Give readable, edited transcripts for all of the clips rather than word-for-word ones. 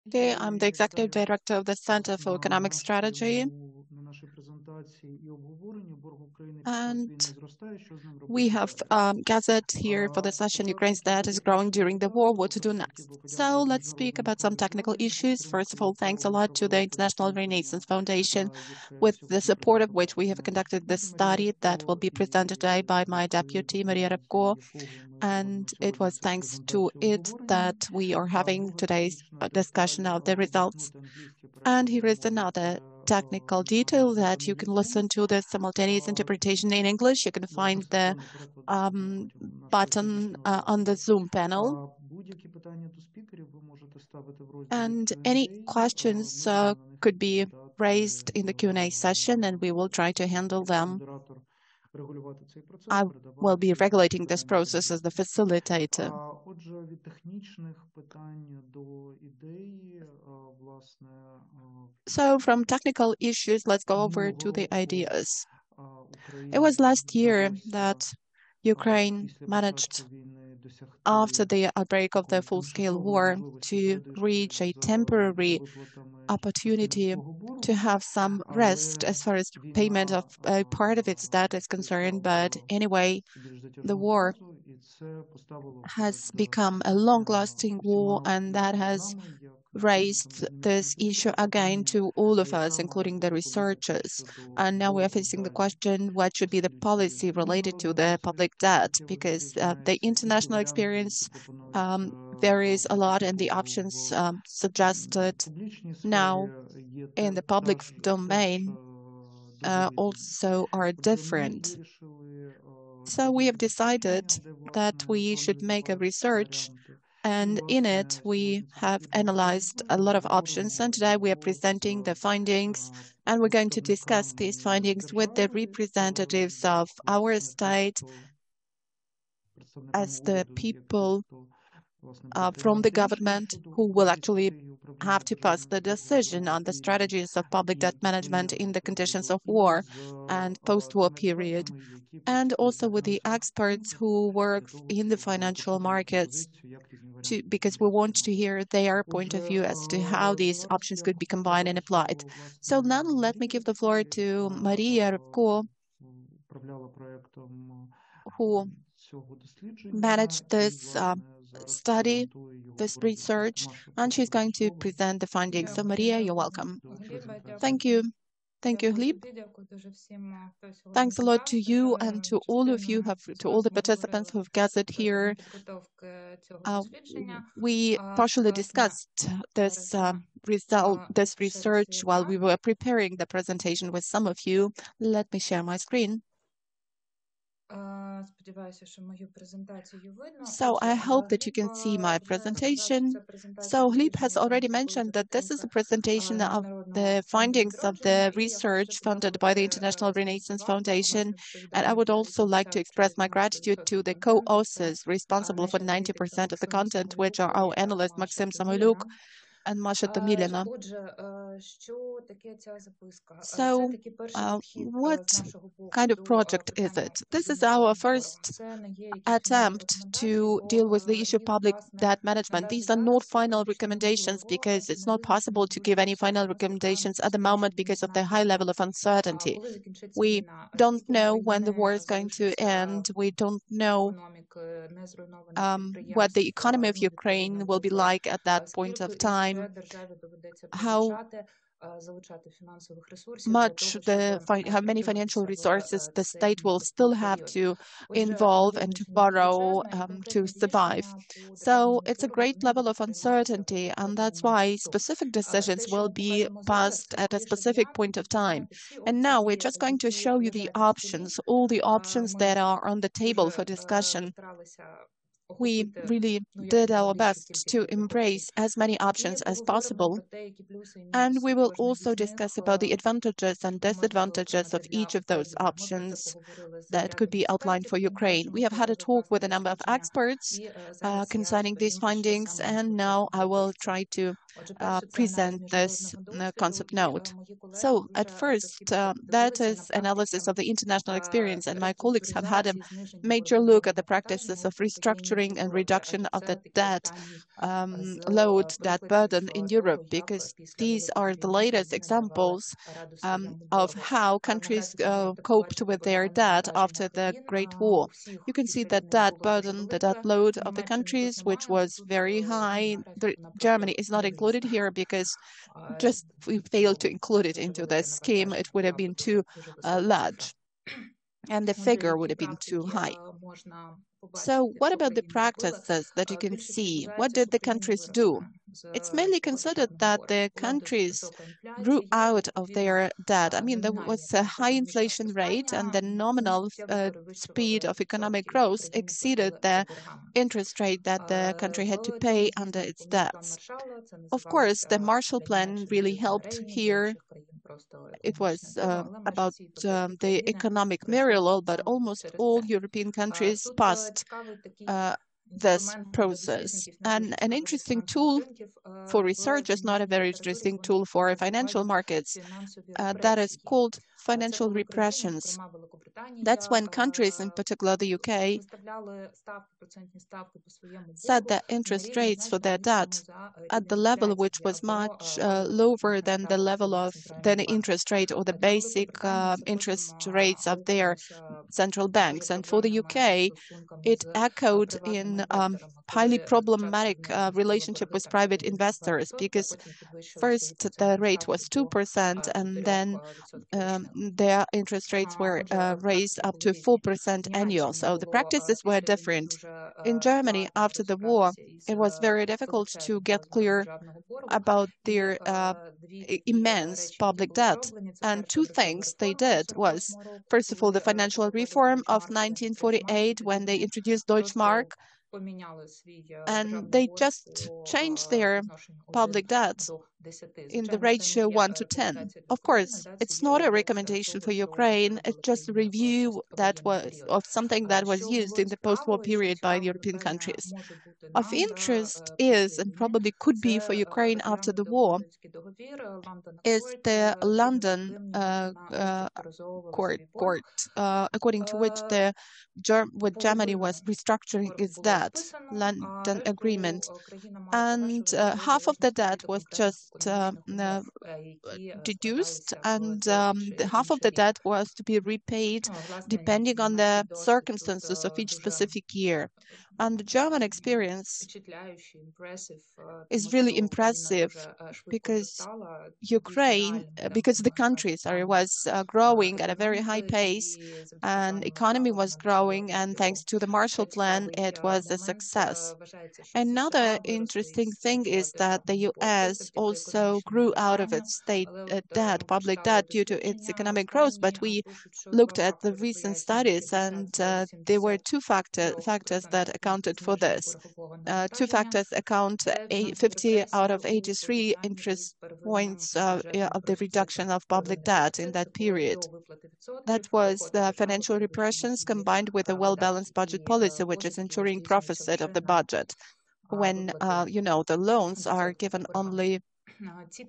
Okay, I'm the Executive Director of the Center for Economic Strategy. And we have gathered here for the session, Ukraine's debt is growing during the war, what to do next. So let's speak about some technical issues. First of all, thanks a lot to the International Renaissance Foundation, with the support of which we have conducted this study that will be presented today by my deputy, Repko. And it was thanks to it that we are having today's discussion of the results. And here is another technical detail that you can listen to the simultaneous interpretation in English. You can find the button on the Zoom panel. And any questions could be raised in the Q&A session, and we will try to handle them. I will be regulating this process as the facilitator. So from technical issues, let's go over to the ideas. It was last year that Ukraine managed, after the outbreak of the full-scale war, to reach a temporary opportunity to have some rest as far as payment of a part of its debt is concerned. But anyway, the war has become a long-lasting war, and that has raised this issue again to all of us, including the researchers. And now we are facing the question, what should be the policy related to the public debt? Because the international experience varies a lot, and the options suggested now in the public domain also are different. So we have decided that we should make a research, and in it we have analyzed a lot of options, and today we are presenting the findings, and we're going to discuss these findings with the representatives of our state as the people from the government who will actually have to pass the decision on the strategies of public debt management in the conditions of war and post-war period, and also with the experts who work in the financial markets, because we want to hear their point of view as to how these options could be combined and applied. So now let me give the floor to Maria Repko, who managed this study, this research, and she's going to present the findings. So Maria, you're welcome. Thank you. Thank you, Hlib. Thanks a lot to you and to all of you, to all the participants who have gathered here. We partially discussed this this research while we were preparing the presentation with some of you. Let me share my screen. So I hope that you can see my presentation. So Hlib has already mentioned that this is a presentation of the findings of the research funded by the International Renaissance Foundation. And I would also like to express my gratitude to the co-authors responsible for 90% of the content, which are our analyst Maxim Samoyluk and Masha Tomilina. So what kind of project is it? This is our first attempt to deal with the issue of public debt management. These are not final recommendations because it's not possible to give any final recommendations at the moment because of the high level of uncertainty. We don't know when the war is going to end. We don't know what the economy of Ukraine will be like at that point of time, how many financial resources the state will still have to involve and to borrow to survive. So it's a great level of uncertainty, and that's why specific decisions will be passed at a specific point of time. And now we're just going to show you the options, all the options that are on the table for discussion. We really did our best to embrace as many options as possible. And we will also discuss about the advantages and disadvantages of each of those options that could be outlined for Ukraine. We have had a talk with a number of experts concerning these findings, and now I will try to present this concept note. So at first, that is analysis of the international experience, and my colleagues have had a major look at the practices of restructuring restructuring and reduction of the debt load, that burden in Europe, because these are the latest examples of how countries coped with their debt after the Great War. You can see that debt burden, the debt load of the countries, which was very high. Germany is not included here because just we failed to include it into the scheme. It would have been too large, and the figure would have been too high. So what about the practices that you can see? What did the countries do? It's mainly considered that the countries grew out of their debt. I mean, there was a high inflation rate, and the nominal speed of economic growth exceeded the interest rate that the country had to pay under its debts. Of course, the Marshall Plan really helped here. It was about the economic miracle, but almost all European countries passed this process. And an interesting tool for research is not a very interesting tool for financial markets. That is called financial repressions. That's when countries, in particular the UK, set their interest rates for their debt at the level which was much lower than the level of the interest rate or the basic interest rates of their central banks. And for the UK, it echoed in highly problematic relationship with private investors, because first the rate was 2%, and then their interest rates were raised up to 4% annual. So the practices were different. In Germany, after the war, it was very difficult to get clear about their immense public debt. And two things they did was, first of all, the financial reform of 1948, when they introduced Deutschmark, and they just changed their public debt in the ratio 1 to 10. Of course, it's not a recommendation for Ukraine. It's just a review that was of something that was used in the post-war period by the European countries. Of interest is, and probably could be for Ukraine after the war, is the London court, according to which Germany was restructuring its debt, London Agreement. And half of the debt was just deduced, and half of the debt was to be repaid depending on the circumstances of each specific year. And the German experience is really impressive, because the country, was growing at a very high pace, and economy was growing, and thanks to the Marshall Plan, it was a success. Another interesting thing is that the US also grew out of its state debt, public debt, due to its economic growth. But we looked at the recent studies, and there were two factors that accounted for this. Two factors account 50 out of 83 interest points of the reduction of public debt in that period. That was the financial repressions combined with a well-balanced budget policy, which is ensuring deficit of the budget. When the loans are given only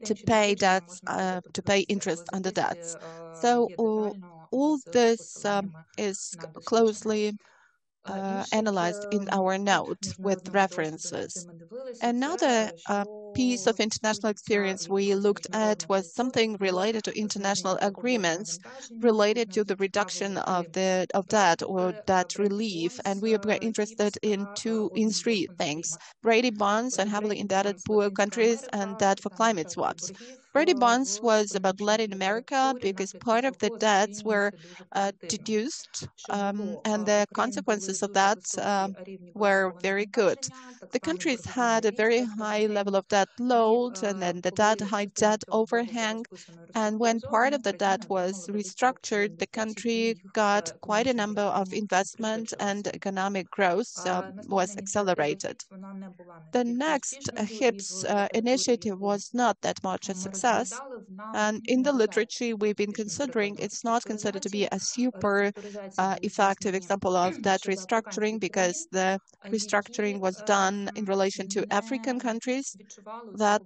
to pay debts, to pay interest on the debts. So all this is closely analyzed in our note with references. Another piece of international experience we looked at was something related to international agreements related to the reduction of debt or debt relief, and we were interested in three things: Brady bonds and heavily indebted poor countries, and debt for climate swaps. Brady bonds was about Latin America, because part of the debts were deduced, and the consequences of that were very good. The countries had a very high level of debt load, and then the high debt overhang. And when part of the debt was restructured, the country got quite a number of investment, and economic growth was accelerated. The next HIPS initiative was not that much a success. success. And in the literature we've been considering, it's not considered to be a super effective example of debt restructuring, because the restructuring was done in relation to African countries that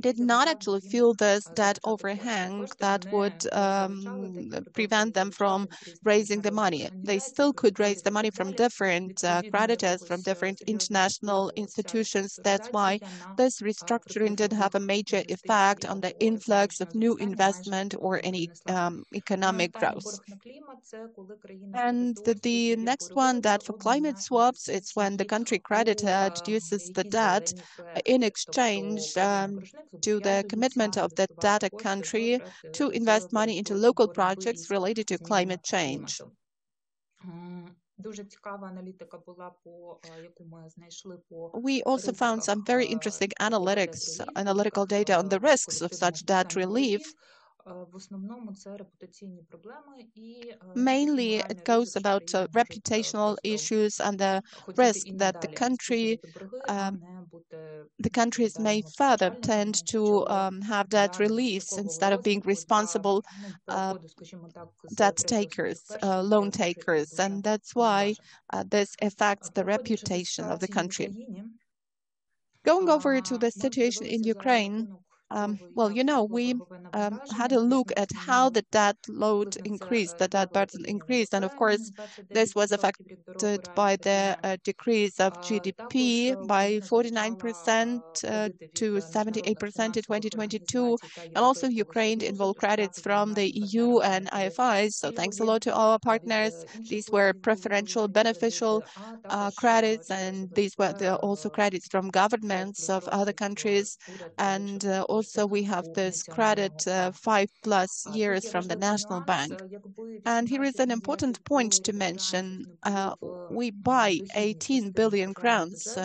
did not actually feel this debt overhang that would prevent them from raising the money. They still could raise the money from different creditors, from different international institutions. That's why this restructuring did have a major effect on the influx of new investment or any economic growth. And the next one, that for climate swaps, it's when the country creditor reduces the debt in exchange to the commitment of the debtor country to invest money into local projects related to climate change. We also found some very interesting analytical data on the risks of such debt relief. Mainly, it goes about reputational issues and the risk that the countries may further tend to have debt release instead of being responsible debt takers, loan takers, and that's why this affects the reputation of the country. Going over to the situation in Ukraine, well, we had a look at how the debt load increased, the debt burden increased, and of course, this was affected by the decrease of GDP by 49% to 78% in 2022, and also Ukraine involved credits from the EU and IFIs. So thanks a lot to our partners. These were preferential, beneficial credits, and these were also credits from governments of other countries, and also we have this credit 5+ years from the National Bank. And here is an important point to mention. We buy 18 billion grants,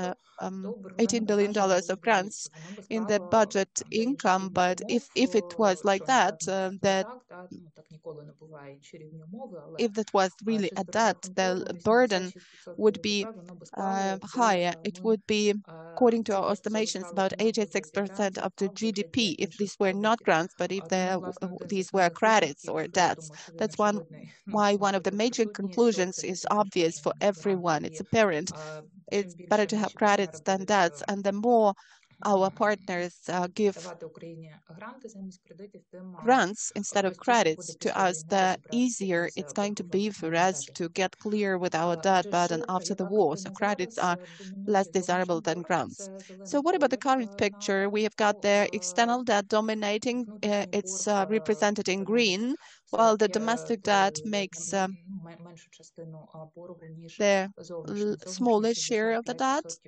$18 billion of grants in the budget income, but if it was like that, if that was really a debt, the burden would be higher. It would be, according to our estimations, about 86% of the GDP if these were not grants, but if these were credits or debts. That's why one of the major conclusions is obvious for everyone. It's apparent. It's better to have credits than debts, and the more our partners give grants instead of credits to us, the easier it's going to be for us to get clear with our debt burden after the war. So credits are less desirable than grants. So what about the current picture? We have got the external debt dominating. It's represented in green, while the domestic debt makes the smallest share of the debt.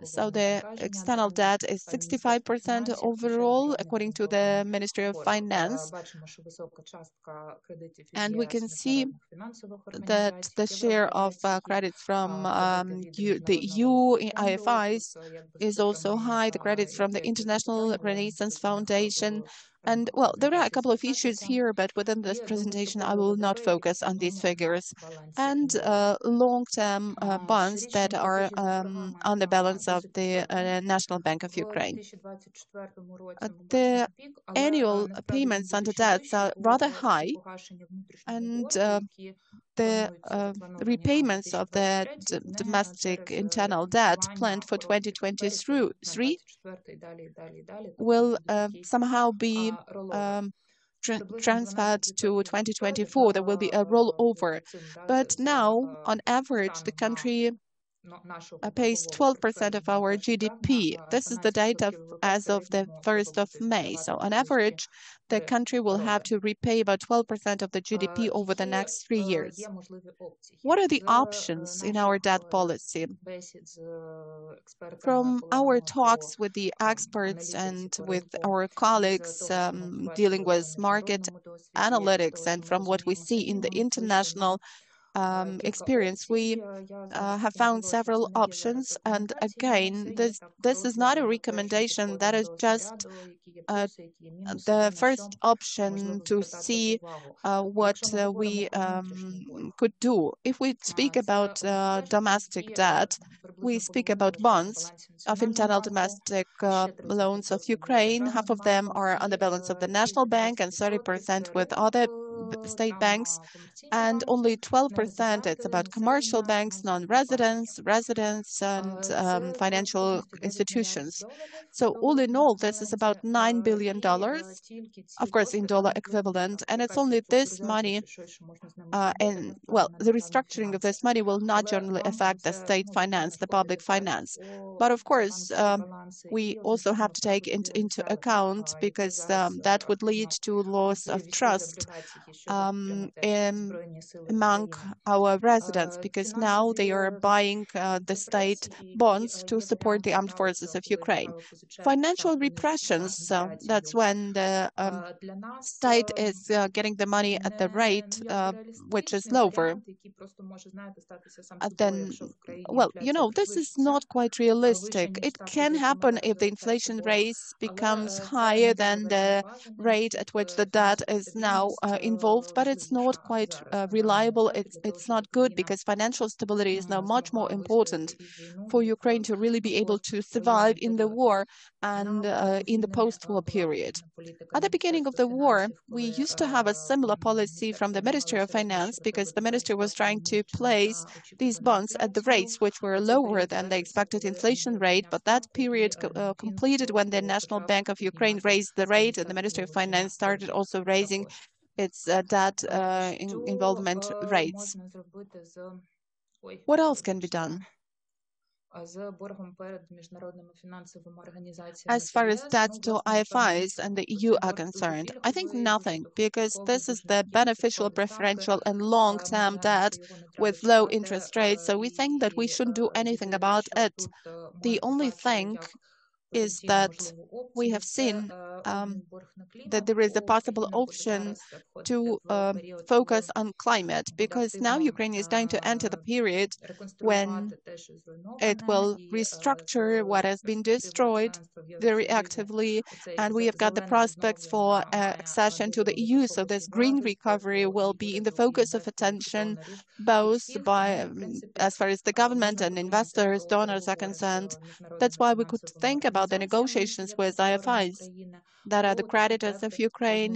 So the external debt is 65% overall, according to the Ministry of Finance. And we can see that the share of credits from the EU IFIs is also high. The credits from the International Renaissance Foundation. And well, there are a couple of issues here, but within this presentation, I will not focus on these figures. And long-term bonds that are on the balance of the National Bank of Ukraine. The annual payments under debts are rather high, and the repayments of the domestic internal debt planned for 2023 will somehow be transferred to 2024. There will be a rollover. But now, on average, the country pays 12% of our GDP. This is the data as of the 1st of May. So on average, the country will have to repay about 12% of the GDP over the next 3 years. What are the options in our debt policy? From our talks with the experts and with our colleagues dealing with market analytics, and from what we see in the international experience, we have found several options. And again, this is not a recommendation. That is just the first option to see what we could do. If we speak about domestic debt, we speak about bonds of internal domestic loans of Ukraine. Half of them are on the balance of the National Bank and 30% with other state banks. And only 12% it's about commercial banks, non-residents, residents, and financial institutions. So all in all, this is about $9 billion, of course, in dollar equivalent. And it's only this money, and well, the restructuring of this money will not generally affect the state finance, the public finance. But of course, we also have to take it into account, because that would lead to loss of trust among our residents, because now they are buying the state bonds to support the armed forces of Ukraine. Financial repressions, that's when the state is getting the money at the rate which is lower. Then, well, this is not quite realistic. It can happen if the inflation rate becomes higher than the rate at which the debt is now involved, but it's not quite reliable. It's not good, because financial stability is now much more important for Ukraine to really be able to survive in the war and in the post-war period. At the beginning of the war, we used to have a similar policy from the Ministry of Finance, because the ministry was trying to place these bonds at the rates which were lower than the expected inflation rate. But that period completed when the National Bank of Ukraine raised the rate, and the Ministry of Finance started also raising its debt involvement rates. What else can be done? As far as debts to IFIs and the EU are concerned, I think nothing, because this is the beneficial, preferential, and long-term debt with low interest rates. So we think that we shouldn't do anything about it. The only thing is that we have seen that there is a possible option to focus on climate, because now Ukraine is going to enter the period when it will restructure what has been destroyed very actively, and we have got the prospects for accession to the EU. So this green recovery will be in the focus of attention, both by as far as the government and investors, donors are concerned. That's why we could think about the negotiations with IFIs that are the creditors of Ukraine.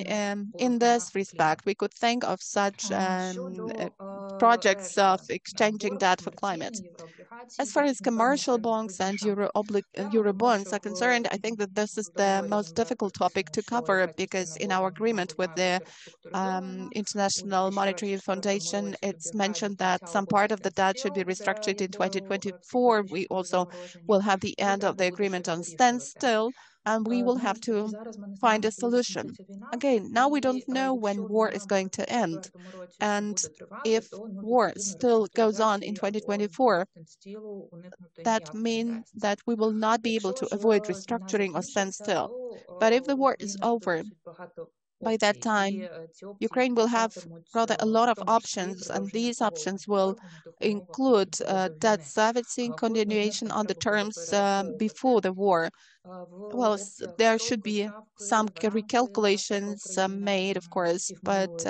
In this respect, we could think of such projects of exchanging debt for climate. As far as commercial bonds and euro bonds are concerned, I think that this is the most difficult topic to cover, because in our agreement with the International Monetary Foundation, it's mentioned that some part of the debt should be restructured in 2024. We also will have the end of the agreement on standstill, and we will have to find a solution. Again, now we don't know when war is going to end. And if war still goes on in 2024, that means that we will not be able to avoid restructuring or standstill. But if the war is over, by that time, Ukraine will have rather a lot of options, and these options will include debt servicing continuation on the terms before the war. Well, there should be some recalculations made, of course, but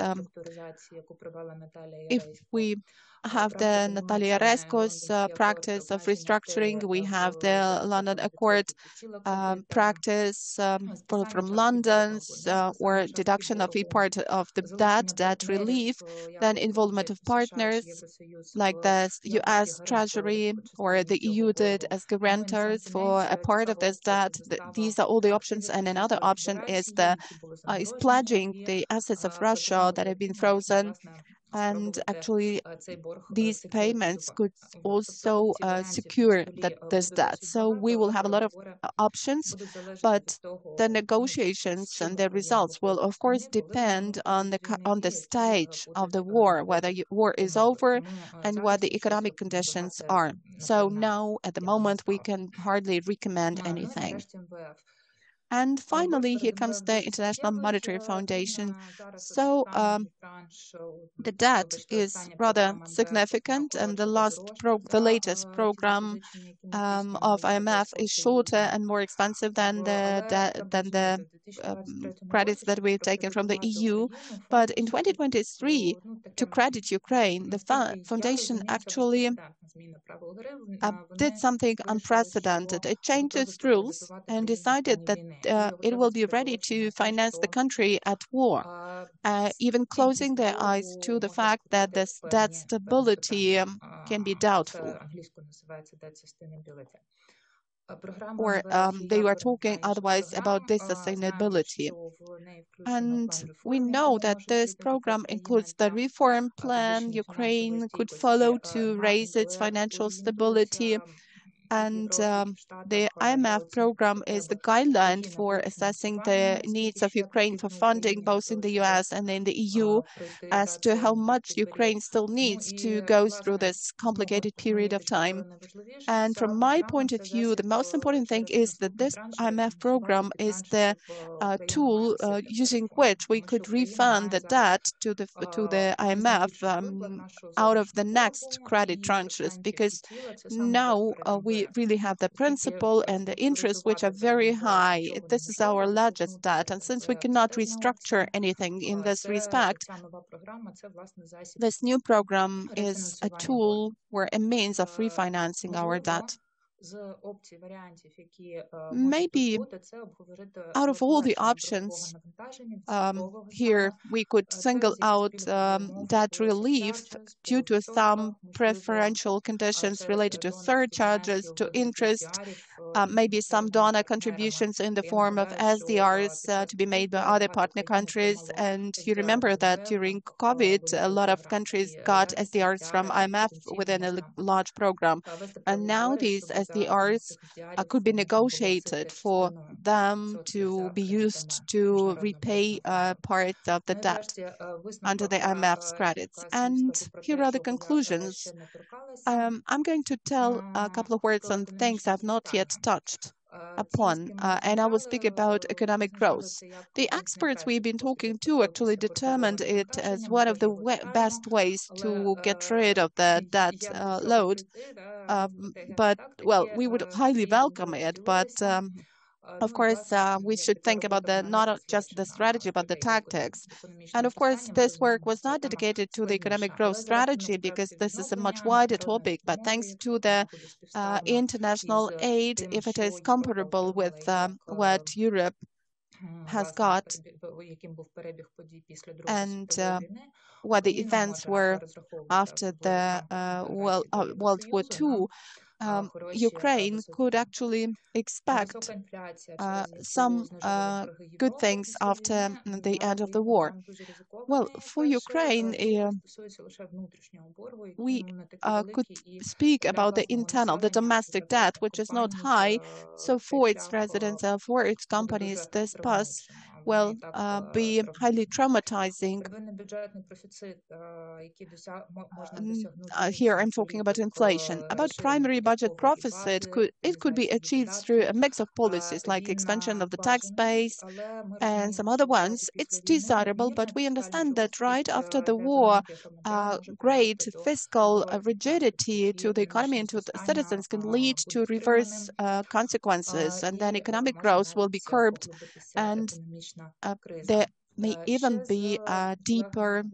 if we have the Natalia Resko's practice of restructuring, we have the London Accord practice from London's or deduction of a part of the debt relief, then involvement of partners like the US Treasury or the EU did as guarantors for a part of this debt. These are all the options, and another option is pledging the assets of Russia that have been frozen. And actually, these payments could also secure this debt. So we will have a lot of options, but the negotiations and the results will, of course, depend on the stage of the war, whether war is over and what the economic conditions are. So now, at the moment, we can hardly recommend anything. And finally, here comes the International Monetary Foundation. So the debt is rather significant, and the latest program of IMF is shorter and more expensive than the credits that we've taken from the EU. But in 2023, to credit Ukraine, the foundation actually did something unprecedented. It changed its rules and decided that it will be ready to finance the country at war, even closing their eyes to the fact that this debt stability can be doubtful. Or they were talking otherwise about this sustainability. And we know that this program includes the reform plan Ukraine could follow to raise its financial stability. And the IMF program is the guideline for assessing the needs of Ukraine for funding, both in the US and in the EU, as to how much Ukraine still needs to go through this complicated period of time. And from my point of view, the most important thing is that this IMF program is the tool using which we could refund the debt to the IMF out of the next credit tranches, because now we really have the principal and the interest, which are very high. This is our largest debt, and since we cannot restructure anything in this respect, this new program is a tool or a means of refinancing our debt. Maybe out of all the options, here we could single out debt relief due to some preferential conditions related to surcharges, to interest, maybe some donor contributions in the form of SDRs to be made by other partner countries. And you remember that during COVID, a lot of countries got SDRs from IMF within a large program. And now these SDRs could be negotiated for them to be used to repay part of the debt under the IMF's credits. And here are the conclusions. I'm going to tell a couple of words on things I've not yet touched upon, and I will speak about economic growth. The experts we've been talking to actually determined it as one of the best ways to get rid of the debt load. But, well, we would highly welcome it, but of course, we should think about not just the strategy, but the tactics. And of course, this work was not dedicated to the economic growth strategy, because this is a much wider topic. But thanks to the international aid, if it is comparable with what Europe has got, and what the events were after the World War II, Ukraine could actually expect some good things after the end of the war. Well, for Ukraine, we could speak about the internal, the domestic debt, which is not high. So for its residents and for its companies, this past will be highly traumatizing. Here I'm talking about inflation. About primary budget deficit, it could be achieved through a mix of policies like expansion of the tax base and some other ones. It's desirable, but we understand that right after the war, great fiscal rigidity to the economy and to the citizens can lead to reverse consequences, and then economic growth will be curbed, and there may even be a deeper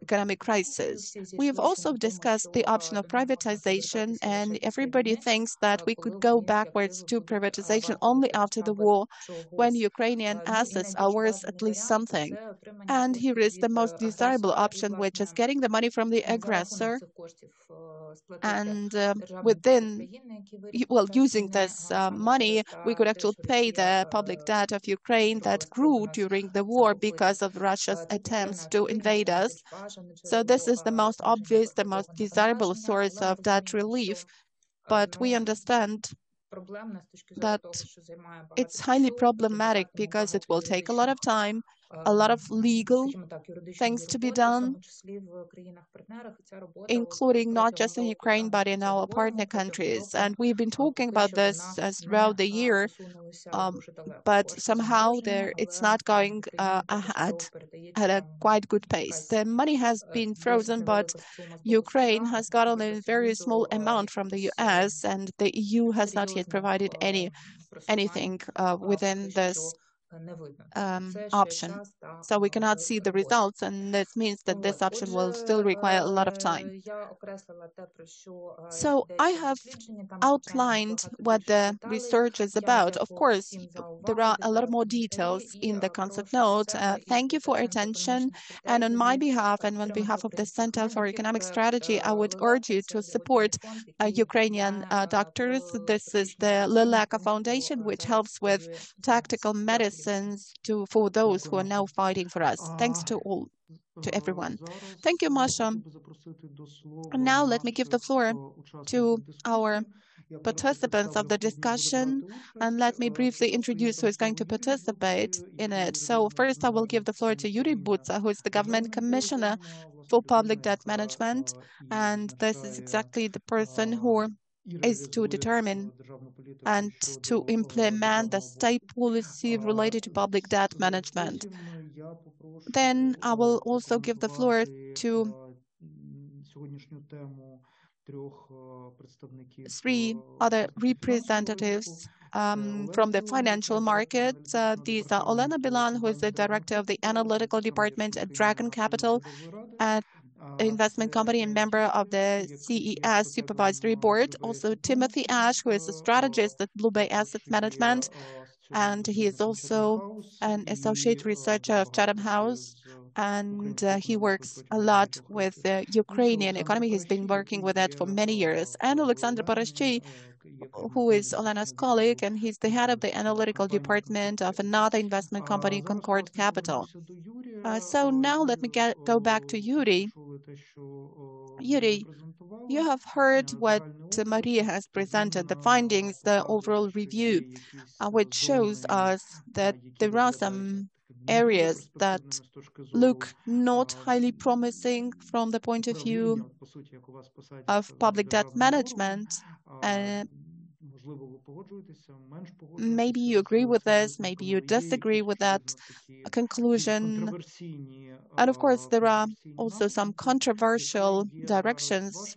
economic crisis. We have also discussed the option of privatization, and everybody thinks that we could go backwards to privatization only after the war, when Ukrainian assets are worth at least something. And here is the most desirable option, which is getting the money from the aggressor, and using this money, we could actually pay the public debt of Ukraine that grew during the war because of Russia's attempts to invade us. So this is the most obvious, the most desirable source of debt relief. But we understand that it's highly problematic because it will take a lot of time, a lot of legal things to be done, including not just in Ukraine, but in our partner countries. And we've been talking about this throughout the year, but somehow it's not going ahead at a quite good pace. The money has been frozen, but Ukraine has gotten a very small amount from the US, and the EU has not yet provided anything within this option. So we cannot see the results, and this means that this option will still require a lot of time. So I have outlined what the research is about. Of course, there are a lot more details in the concept note. Thank you for your attention. And on my behalf and on behalf of the Center for Economic Strategy, I would urge you to support Ukrainian doctors. This is the Lileka Foundation, which helps with tactical medicines for those who are now fighting for us. Thanks to everyone. Thank you, Masha. And now let me give the floor to our participants of the discussion, and let me briefly introduce who is going to participate in it. So first I will give the floor to Yuriy Butsa, who is the Government Commissioner for Public Debt Management, and this is exactly the person who is to determine and to implement the state policy related to public debt management. Then I will also give the floor to three other representatives from the financial markets. These are Olena Bilan, who is the director of the Analytical Department at Concorde Capital, an investment company and member of the CES Supervisory Board. Also Timothy Ash, who is a strategist at Bluebay Asset Management, and he is also an associate researcher of Chatham House, and he works a lot with the Ukrainian economy. He's been working with that for many years. And Oleksandr Paraschiy, who is Olena's colleague, and he's the head of the analytical department of another investment company, Concorde Capital. So now let me go back to Yuriy. Yuriy, you have heard what Maria has presented, the findings, the overall review, which shows us that there are some areas that look not highly promising from the point of view of public debt management. Maybe you agree with this, maybe you disagree with that conclusion. And of course, there are also some controversial directions.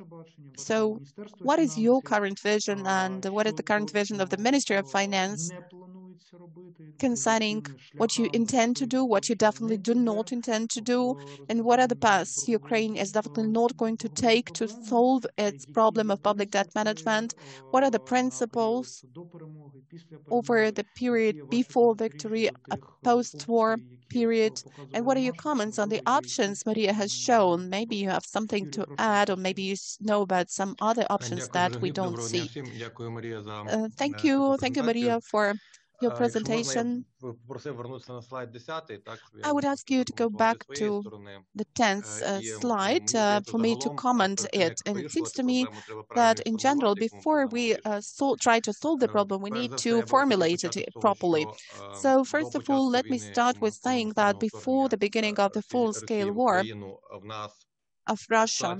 So what is your current vision, and what is the current vision of the Ministry of Finance concerning what you intend to do, what you definitely do not intend to do, and what are the paths Ukraine is definitely not going to take to solve its problem of public debt management? What are the principles over the period before victory, a post-war period? And what are your comments on the options Maria has shown? Maybe you have something to add, or maybe you know about some other options that we don't see. Thank you, Maria, for your presentation. I would ask you to go back to the 10th slide for me to comment it. And it seems to me that in general, before we try to solve the problem, we need to formulate it properly. So first of all, let me start with saying that before the beginning of the full-scale war of Russia,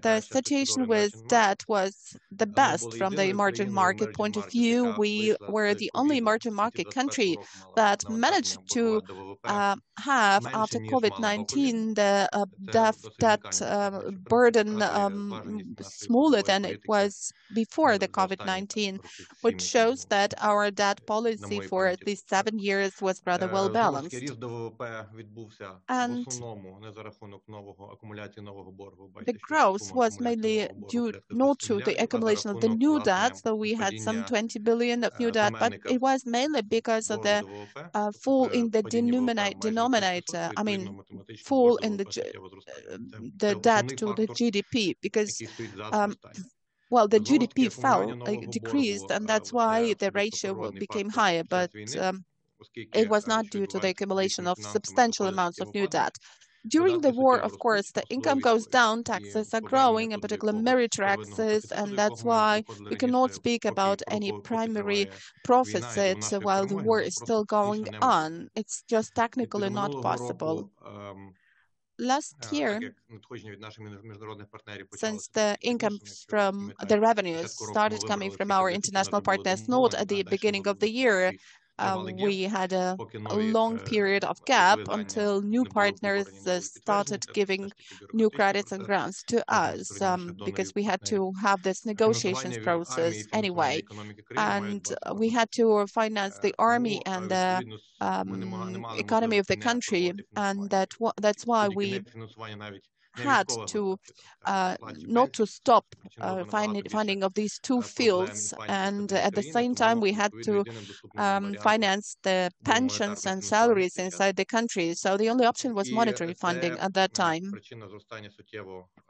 the situation with debt was the best from the emerging market point of view. We were the only emerging market country that managed to have, after COVID-19, the debt burden smaller than it was before the COVID-19, which shows that our debt policy for at least 7 years was rather well balanced. And the growth was mainly due not to the accumulation of the new debt, so we had some 20 billion of new debt, but it was mainly because of the fall in the denominator, I mean, fall in the debt to the GDP, because well, the GDP decreased, and that's why the ratio became higher, but it was not due to the accumulation of substantial amounts of new debt. During the war, of course, the income goes down, taxes are growing, in particular military taxes, and that's why we cannot speak about any primary profits while the war is still going on. It's just technically not possible. Last year, since the income from the revenues started coming from our international partners not at the beginning of the year, we had a long period of gap until new partners started giving new credits and grants to us because we had to have this negotiations process anyway. And we had to finance the army and the economy of the country. And that's why we had to not to stop funding of these two fields, and at the same time we had to finance the pensions and salaries inside the country. So the only option was monetary funding at that time,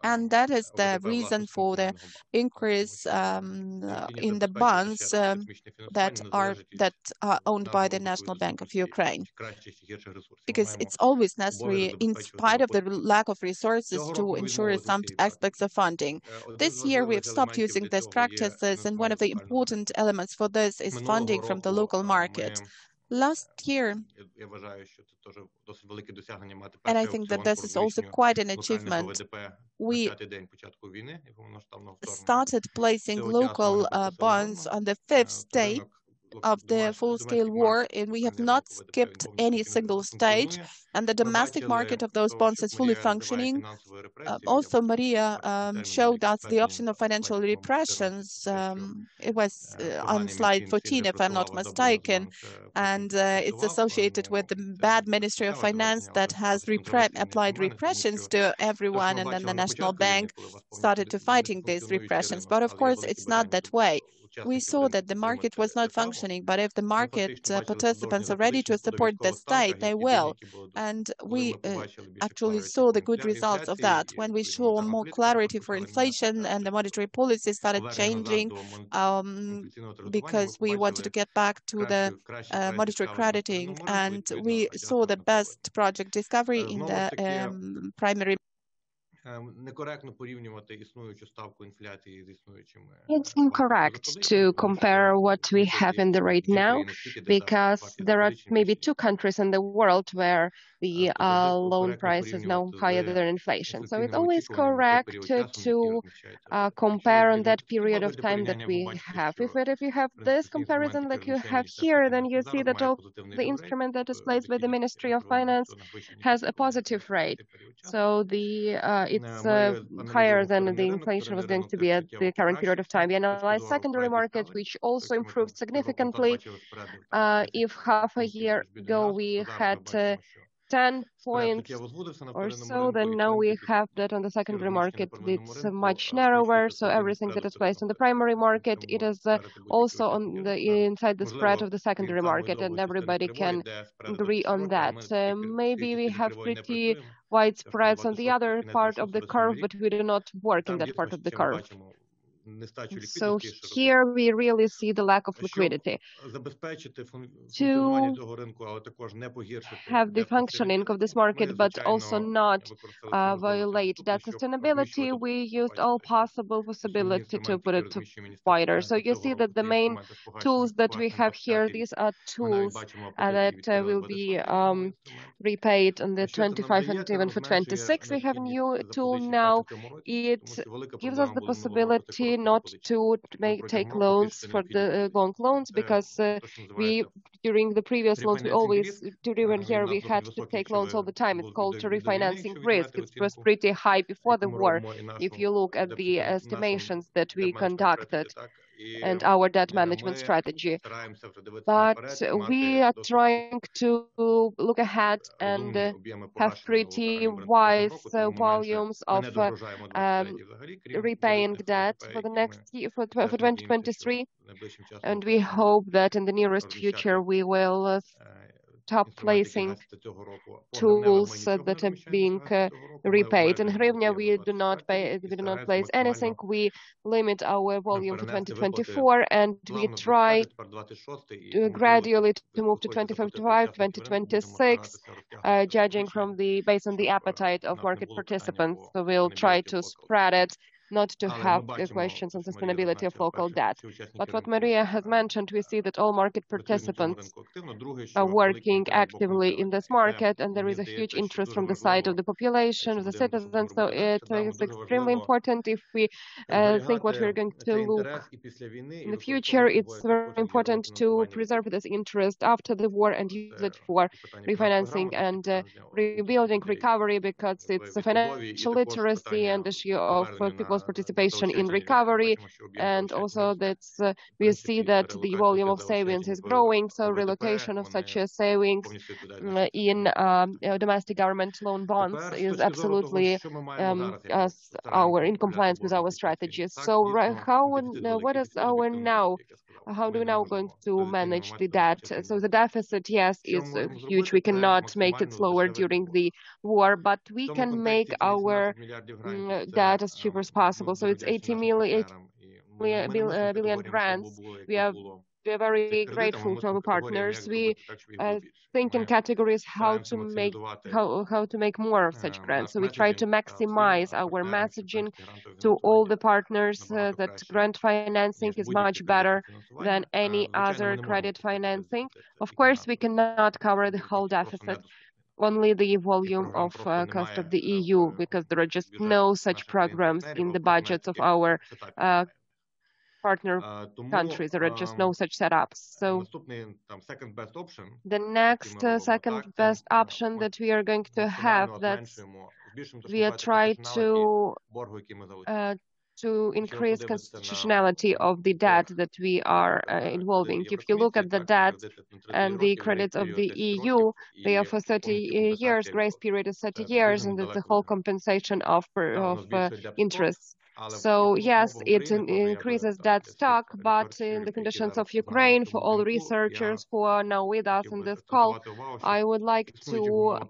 and that is the reason for the increase in the bonds that are owned by the National Bank of Ukraine, because it's always necessary, in spite of the lack of resources, to ensure some aspects of funding. This year we have stopped using these practices, and one of the important elements for this is funding from the local market. Last year, and I think that this is also quite an achievement, we started placing local bonds on the 5th day of the full-scale war, and we have not skipped any single stage, and the domestic market of those bonds is fully functioning. Also, Maria showed us the option of financial repressions. It was on slide 14, if I'm not mistaken, and it's associated with the bad Ministry of Finance that has applied repressions to everyone, and then the National Bank started to fighting these repressions. But of course, it's not that way. We saw that the market was not functioning, but if the market participants are ready to support the state, they will. And we actually saw the good results of that when we saw more clarity for inflation and the monetary policy started changing because we wanted to get back to the monetary crediting, and we saw the best project discovery in the primary. It's incorrect to compare what we have in the right now, because there are maybe two countries in the world where the loan price is now higher than inflation. So it's always correct to compare on that period of time that we have. If you have this comparison like you have here, then you see that all the instrument that is placed by the Ministry of Finance has a positive rate. So it's higher than the inflation was going to be at the current period of time. We analyzed secondary market, which also improved significantly. If half a year ago we had 10 points or so, then now we have that on the secondary market. It's much narrower, so everything that is placed on the primary market, it is also on the inside the spread of the secondary market, and everybody can agree on that. Maybe we have pretty wide spreads on the other part of the curve, but we do not work in that part of the curve. So here we really see the lack of liquidity. To have the functioning of this market, but also not violate that sustainability, we used all possible possibility to put it wider. So you see that the main tools that we have here, these are tools that will be repaid on the 25 and even for 26. We have a new tool now. It gives us the possibility not to take loans for the long loans, because during the previous loans we always during here we had to take loans all the time. It's called refinancing risk. It was pretty high before the war if you look at the estimations that we conducted and our debt management strategy. But we are trying to look ahead and have pretty wise volumes of repaying debt for the next year, for 2023. And we hope that in the nearest future we will top placing tools that are being repaid. In hryvnia, we do not place anything. We limit our volume to 2024, and we try gradually to move to 2025, 2026, judging based on the appetite of market participants. So we'll try to spread it, not to have questions on sustainability of local debt. But what Maria has mentioned, we see that all market participants are working actively in this market, and there is a huge interest from the side of the population, of the citizens. So it is extremely important if we think what we're going to look in the future. It's very important to preserve this interest after the war and use it for refinancing and rebuilding, recovery, because it's a financial literacy and issue of people's participation in recovery. And also that we see that the volume of savings is growing, so relocation of such savings in domestic government loan bonds is absolutely in compliance with our strategies. So what is our now? How do we now going to manage the debt? So the deficit, yes, is huge. We cannot make it slower during the war, but we can make our debt as cheap as possible. So it's 80 billion grants. We are very grateful to our partners. We think in categories how to make more of such grants. So we try to maximize our messaging to all the partners that grant financing is much better than any other credit financing. Of course, we cannot cover the whole deficit, only the volume of cost of the EU, because there are just no such programs in the budgets of our partner countries. There are just no such setups. So the next second best option that we are going to have, that's we are trying to increase constitutionality of the debt that we are involving. If you look at the debt and the credits of the EU, they are for 30 years, grace period is 30 years, and it's the whole compensation of interests. So yes, it increases debt stock, but in the conditions of Ukraine, for all researchers who are now with us in this call, I would like to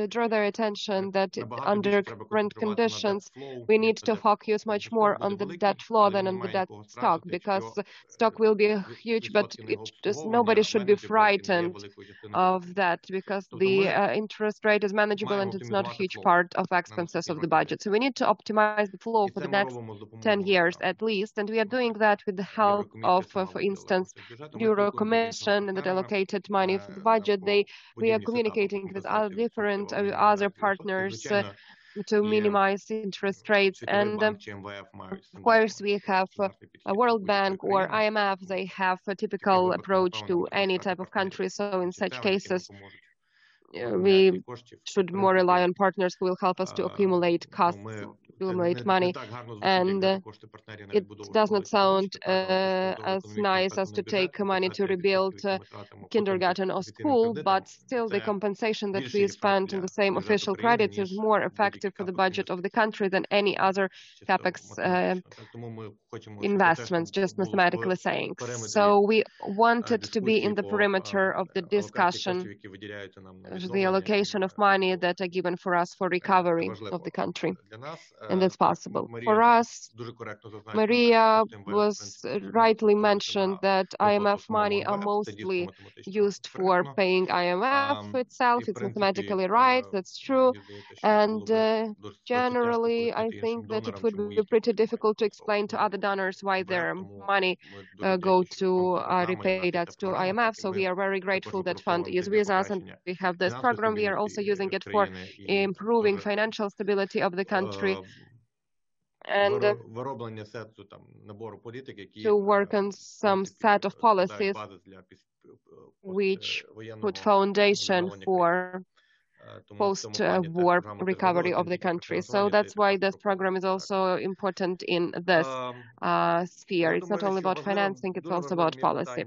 draw their attention that under current conditions, we need to focus much more on the debt flow than on the debt stock, because stock will be huge, but nobody should be frightened of that, because the interest rate is manageable and it's not a huge part of expenses of the budget. So we need to optimize the flow for the next 10 years at least, and we are doing that with the help of, for instance, Euro Commission and the allocated money for the budget. We are communicating with other different other partners to minimize interest rates. And of course, we have a World Bank or IMF. They have a typical approach to any type of country. So in such cases, we should more rely on partners who will help us to accumulate costs, accumulate money. And it does not sound as nice as to take money to rebuild kindergarten or school, but still the compensation that we spend on the same official credits is more effective for the budget of the country than any other capex investments, just mathematically saying. So we wanted to be in the perimeter of the discussion, the allocation of money that are given for us for recovery of the country. And that's possible. For us, Maria was rightly mentioned that IMF money are mostly used for paying IMF itself. It's mathematically right, that's true. And generally, I think that it would be pretty difficult to explain to other donors why their money go to repay debts to IMF. So we are very grateful that fund is with us, and we have this program. We are also using it for improving financial stability of the country and to work on some set of policies which put foundation for post-war recovery of the country. So that's why this program is also important in this sphere. It's not only about financing, it's also about policy.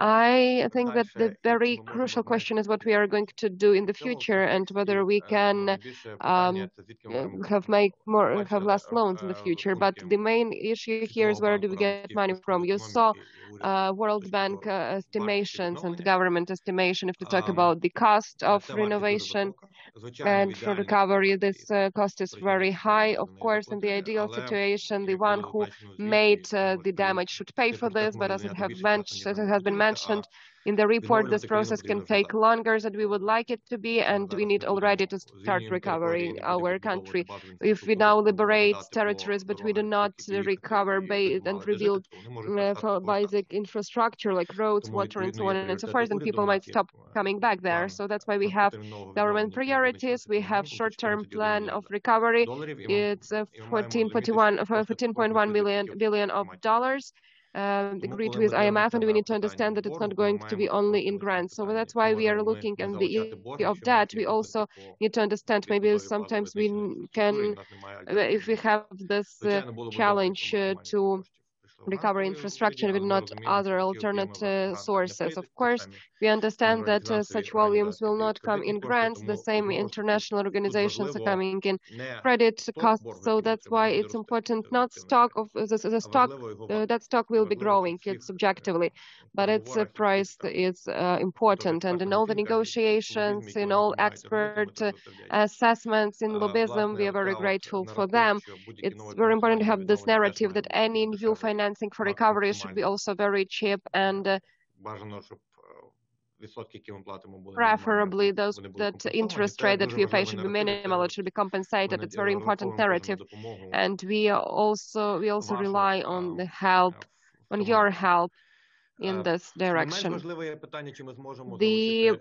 I think that the very crucial question is what we are going to do in the future and whether we can have less loans in the future. But the main issue here is where do we get money from? You saw World Bank estimations and government estimation if we talk about the cost of renovation and for recovery. This cost is very high, of course. In the ideal situation, the one who made the damage should pay for this, but as it has been mentioned in the report, this process can take longer than we would like it to be, and we need already to start recovering our country. If we now liberate territories, but we do not recover and rebuild basic infrastructure like roads, water, and so on and so forth, then people might stop coming back there. So that's why we have government priorities. We have short-term plan of recovery. It's 14.1 billion of dollars. Agreed with IMF, and we need to understand that it's not going to be only in grants. So that's why we are looking at the issue of that. We also need to understand maybe sometimes we can, if we have this challenge to recover infrastructure with not other alternate sources. Of course, we understand that such volumes will not come in grants. The same international organizations are coming in credit costs. So that's why it's important not stock of the stock. That stock will be growing. It's subjectively, but its price is important. And in all the negotiations, in all expert assessments in lobbyism, we are very grateful for them. It's very important to have this narrative that any new financing for recovery should be also very cheap and preferably that interest rate that we pay should be minimal. It should be compensated. It's a very important narrative, and we also rely on the help, on your help in this direction. The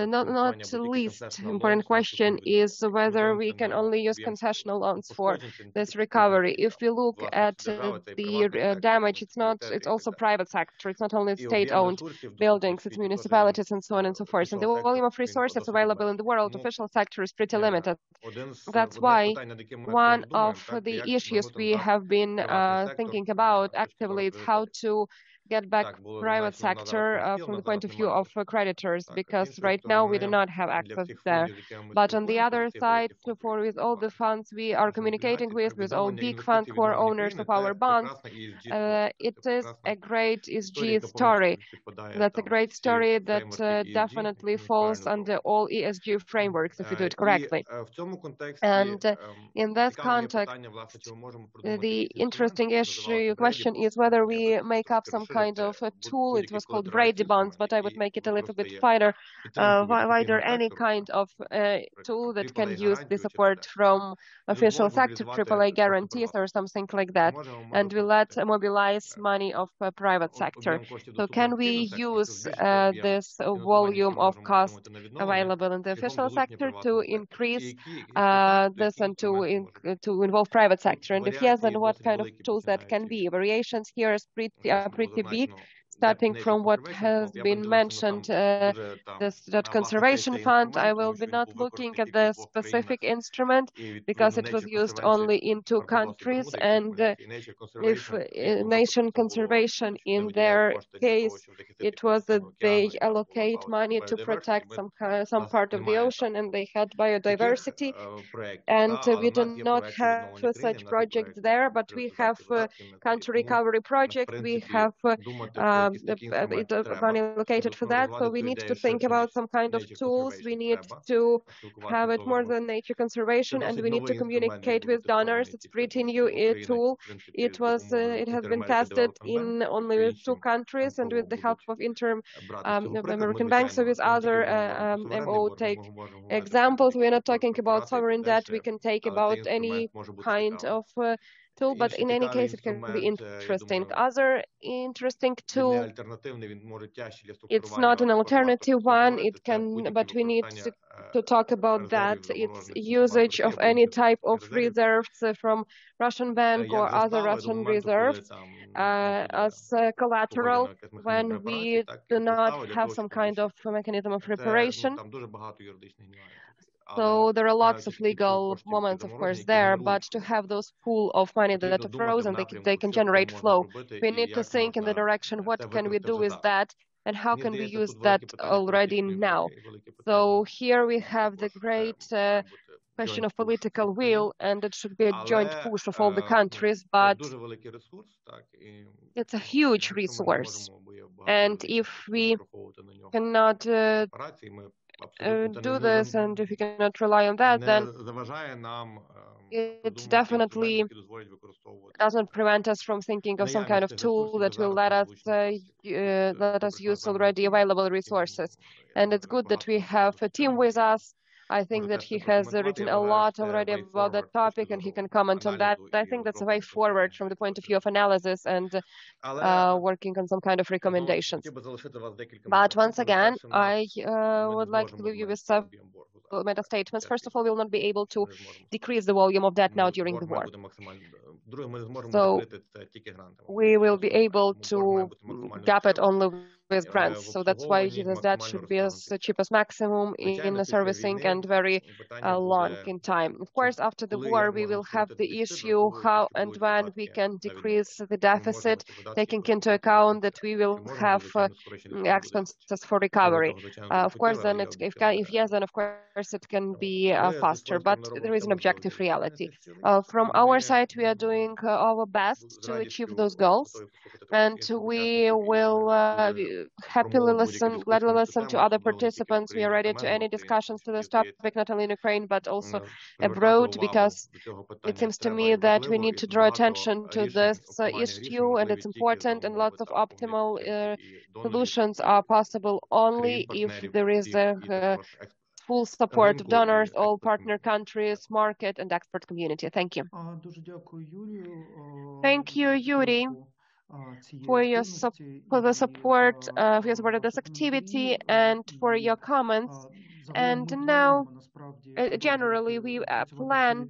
not least important question is whether we can only use concessional loans for this recovery. If we look at the damage, it's also private sector. It's not only state-owned buildings, it's municipalities and so on and so forth. And the volume of resources available in the world, official sector is pretty limited. That's why one of the issues we have been thinking about actively is how to get back private sector from the point of view of creditors, because right now we do not have access there. But on the other side, with all the funds we are communicating with all big funds who are owners of our bonds, it is a great ESG story. That's a great story that definitely falls under all ESG frameworks if you do it correctly. And in this context, the interesting question is whether we make up some kind of a tool. It was called Brady bonds, but I would make it a little bit wider, any kind of tool that can use the support from official sector, AAA guarantees or something like that, and we let mobilize money of private sector. So can we use this volume of cost available in the official sector to increase this and to involve private sector? And if yes, then what kind of tools that can be? Variations here is pretty big, starting from what has been mentioned, that conservation fund. I will be not looking at the specific instrument because it was used only in 2 countries, and if nation conservation in their case, it was that they allocate money to protect some part of the ocean, and they had biodiversity, and we do not have such projects there, but we have country recovery project. We have money allocated for that. So we need to think about some kind of tools. We need to have it more than nature conservation, and we need to communicate with donors. It's pretty new tool. It has been tested in only 2 countries, and with the help of American banks, so with other MO take examples. We're not talking about sovereign debt. We can take about any kind of tool, but in any case, it can be interesting. Other interesting tool, it's not an alternative one, it can, but we need to talk about that. It's usage of any type of reserves from Russian bank or other Russian reserves as collateral when we do not have some kind of mechanism of reparation. So there are lots of legal moments, of course, there, but to have those pool of money that are frozen, they can generate flow. We need to think in the direction, what can we do with that, and how can we use that already now? So here we have the great question of political will, and it should be a joint push of all the countries, but it's a huge resource. And if we cannot do this, and if you cannot rely on that, then it definitely doesn't prevent us from thinking of some kind of tool that will let us use already available resources. And it's good that we have a team with us. I think that he has written a lot already about that topic, and he can comment on that. I think that's a way forward from the point of view of analysis and working on some kind of recommendations. But once again, I would like to leave you with some meta statements. First of all, we will not be able to decrease the volume of debt now during the war. So we will be able to gap it only with grants. So that's why that should be as cheap as maximum in the servicing and very long in time. Of course, after the war, we will have the issue how and when we can decrease the deficit, taking into account that we will have expenses for recovery. Of course, then if yes, then of course it can be faster, but there is an objective reality. From our side, we are doing our best to achieve those goals, and we will gladly listen to other participants. We are ready to any discussions to this topic, not only in Ukraine, but also abroad, because it seems to me that we need to draw attention to this issue, and it's important, and lots of optimal solutions are possible only if there is a full support of donors, all partner countries, market, and expert community. Thank you. Thank you, Yuriy, for the support of this activity and for your comments. And now, generally, we plan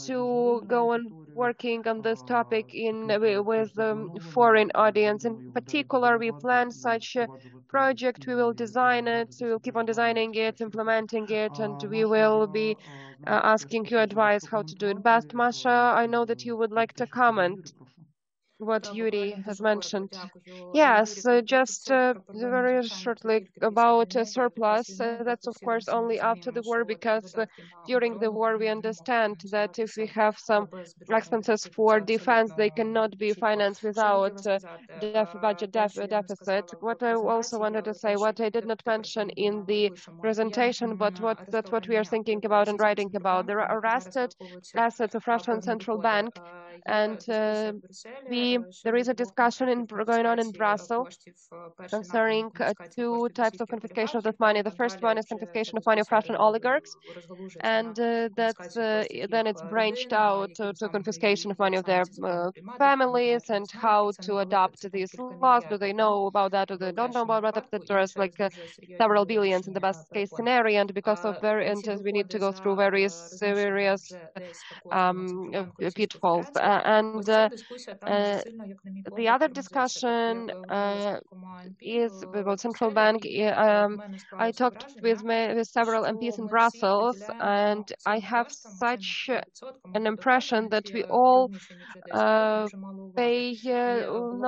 to go on working on this topic with the foreign audience. In particular, we plan such a project. We will design it. We will keep on designing it, implementing it, and we will be asking you advice how to do it best. Masha, I know that you would like to comment what Yuriy has mentioned. Yes, just very shortly about surplus. That's of course only after the war, because during the war we understand that if we have some expenses for defense, they cannot be financed without budget deficit. What I also wanted to say, what I did not mention in the presentation, but that's what we are thinking about and writing about. There are arrested assets of Russian Central Bank, and there is a discussion going on in Brussels concerning two types of confiscation of that money. The first one is confiscation of money of Russian oligarchs, and then it's branched out to confiscation of money of their families, and how to adopt these laws. Do they know about that, or they don't know about that? There's like several billions in the best case scenario, and because of we need to go through various pitfalls. The other discussion is about central bank. I talked with several MPs in Brussels, and I have such an impression that we all pay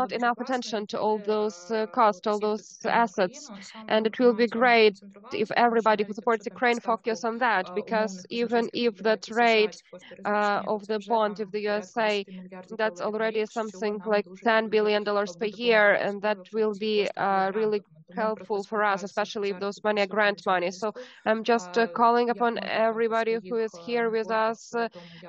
not enough attention to all those costs, all those assets. And it will be great if everybody who supports Ukraine focus on that, because even if that rate of the bond of the USA, that's already something like $10 billion per year, and that will be really helpful for us, especially if those money are grant money. So I'm just calling upon everybody who is here with us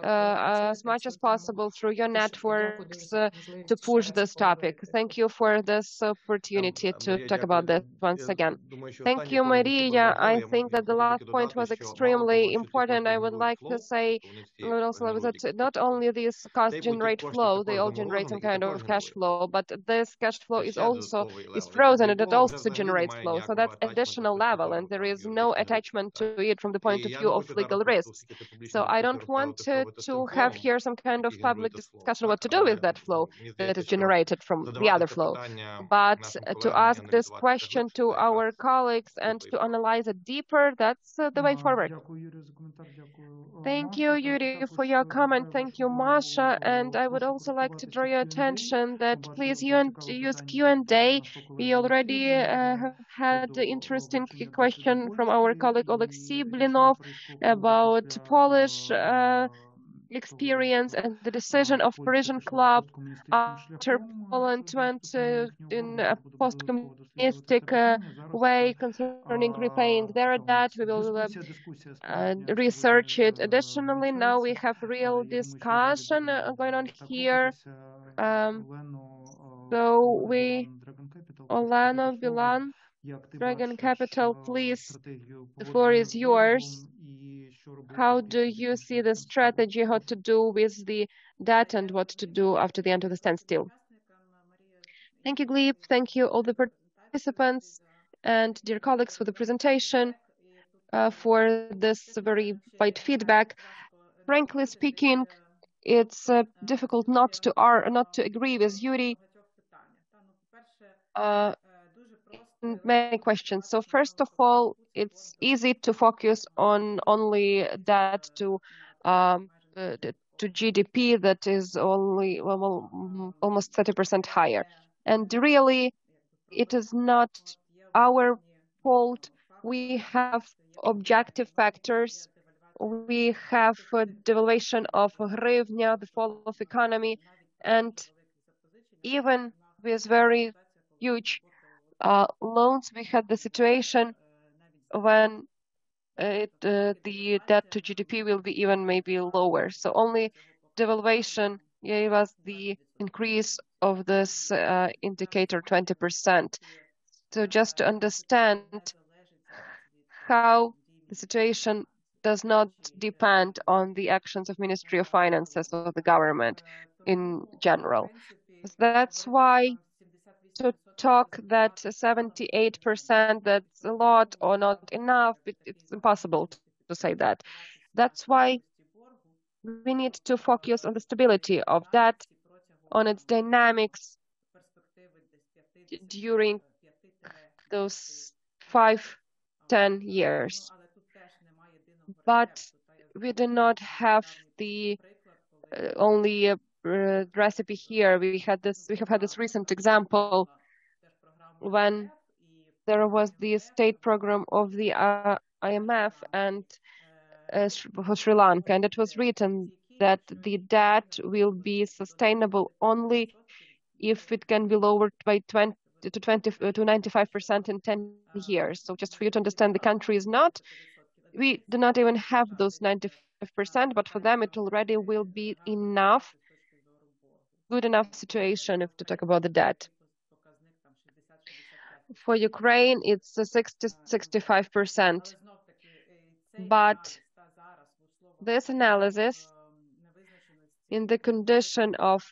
as much as possible through your networks to push this topic. Thank you for this opportunity to talk about this once again. Thank you, Maria. I think that the last point was extremely important. I would like to say also that not only these costs generate flow, they all generate some kind of cash flow, but this cash flow is also is frozen and it also generates flow. So that's additional level, and there is no attachment to it from the point of view of legal risks. So I don't want to have here some kind of public discussion what to do with that flow that is generated from the other flow, but to ask this question to our colleagues and to analyze it deeper, that's the way forward. Thank you, Yuriy, for your comment. Thank you, Masha. And I would also like to draw your attention that please use Q&A. We already have had an interesting question from our colleague Oleksandr Blinov about Polish experience and the decision of Parisian club after Poland went in a post-communistic way concerning repaying their debt. We will research it. Additionally, now we have real discussion going on here. So Olena Bilan, Dragon Capital, please, the floor is yours. How do you see the strategy, how to do with the debt and what to do after the end of the standstill? Thank you, Hlib. Thank you, all the participants and dear colleagues for the presentation, for this very wide feedback. Frankly speaking, it's difficult not to agree with Yuriy in many questions. So first of all, it's easy to focus on only debt to GDP that is only almost 30% higher. And really, it is not our fault. We have objective factors. We have devaluation of hryvnia, the fall of economy, and even with very huge loans, we had the situation when the debt to GDP will be even maybe lower. So only devaluation gave us the increase of this indicator 20%. So just to understand how the situation does not depend on the actions of Ministry of Finances or the government in general. That's why to talk that 78% that's a lot or not enough, it's impossible to say that. That's why we need to focus on the stability of that, on its dynamics during those 5-10 years. But we do not have the only recipe here. We have had this recent example when there was the state program of the IMF and for Sri Lanka, and it was written that the debt will be sustainable only if it can be lowered by 20 to 95% in 10 years. So just for you to understand, the country is not, we do not even have those 95%, but for them it already will be enough, good enough situation if to talk about the debt. For Ukraine, it's 65%. But this analysis, in the condition of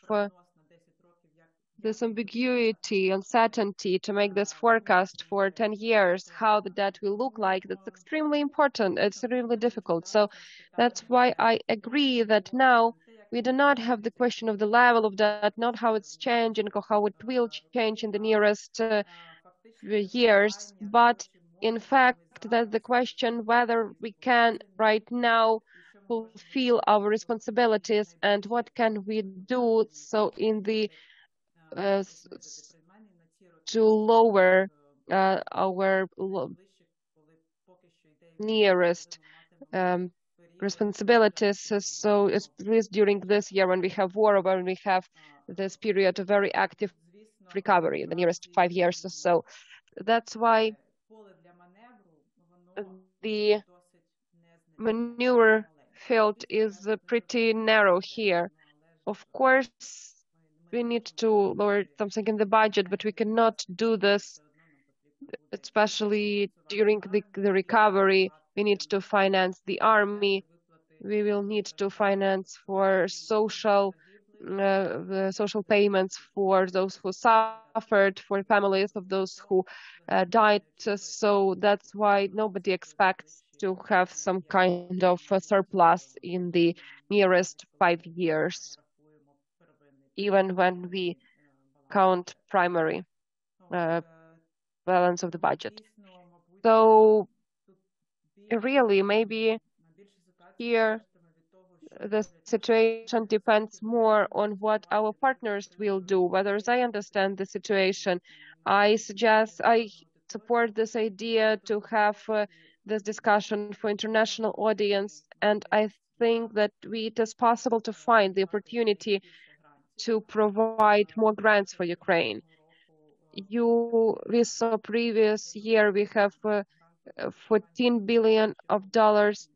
this ambiguity, uncertainty, to make this forecast for 10 years, how the debt will look like, that's extremely important. It's really difficult. So that's why I agree that now we do not have the question of the level of debt, not how it's changing, or how it will change in the nearest years, but in fact, that's the question whether we can right now fulfill our responsibilities and what can we do so in the to lower our nearest responsibilities. So at least during this year when we have war, when we have this period of very active recovery, the nearest 5 years or so. that's why the maneuver field is pretty narrow here. Of course, we need to lower something in the budget, but we cannot do this, especially during the recovery. We need to finance the army. We will need to finance for the social payments for those who suffered, for families of those who died. So that's why nobody expects to have some kind of surplus in the nearest 5 years, even when we count primary balance of the budget. So really, maybe here the situation depends more on what our partners will do, whether they understand the situation. I support this idea to have this discussion for international audience, and I think that it is possible to find the opportunity to provide more grants for Ukraine. We saw previous year we have $14 billion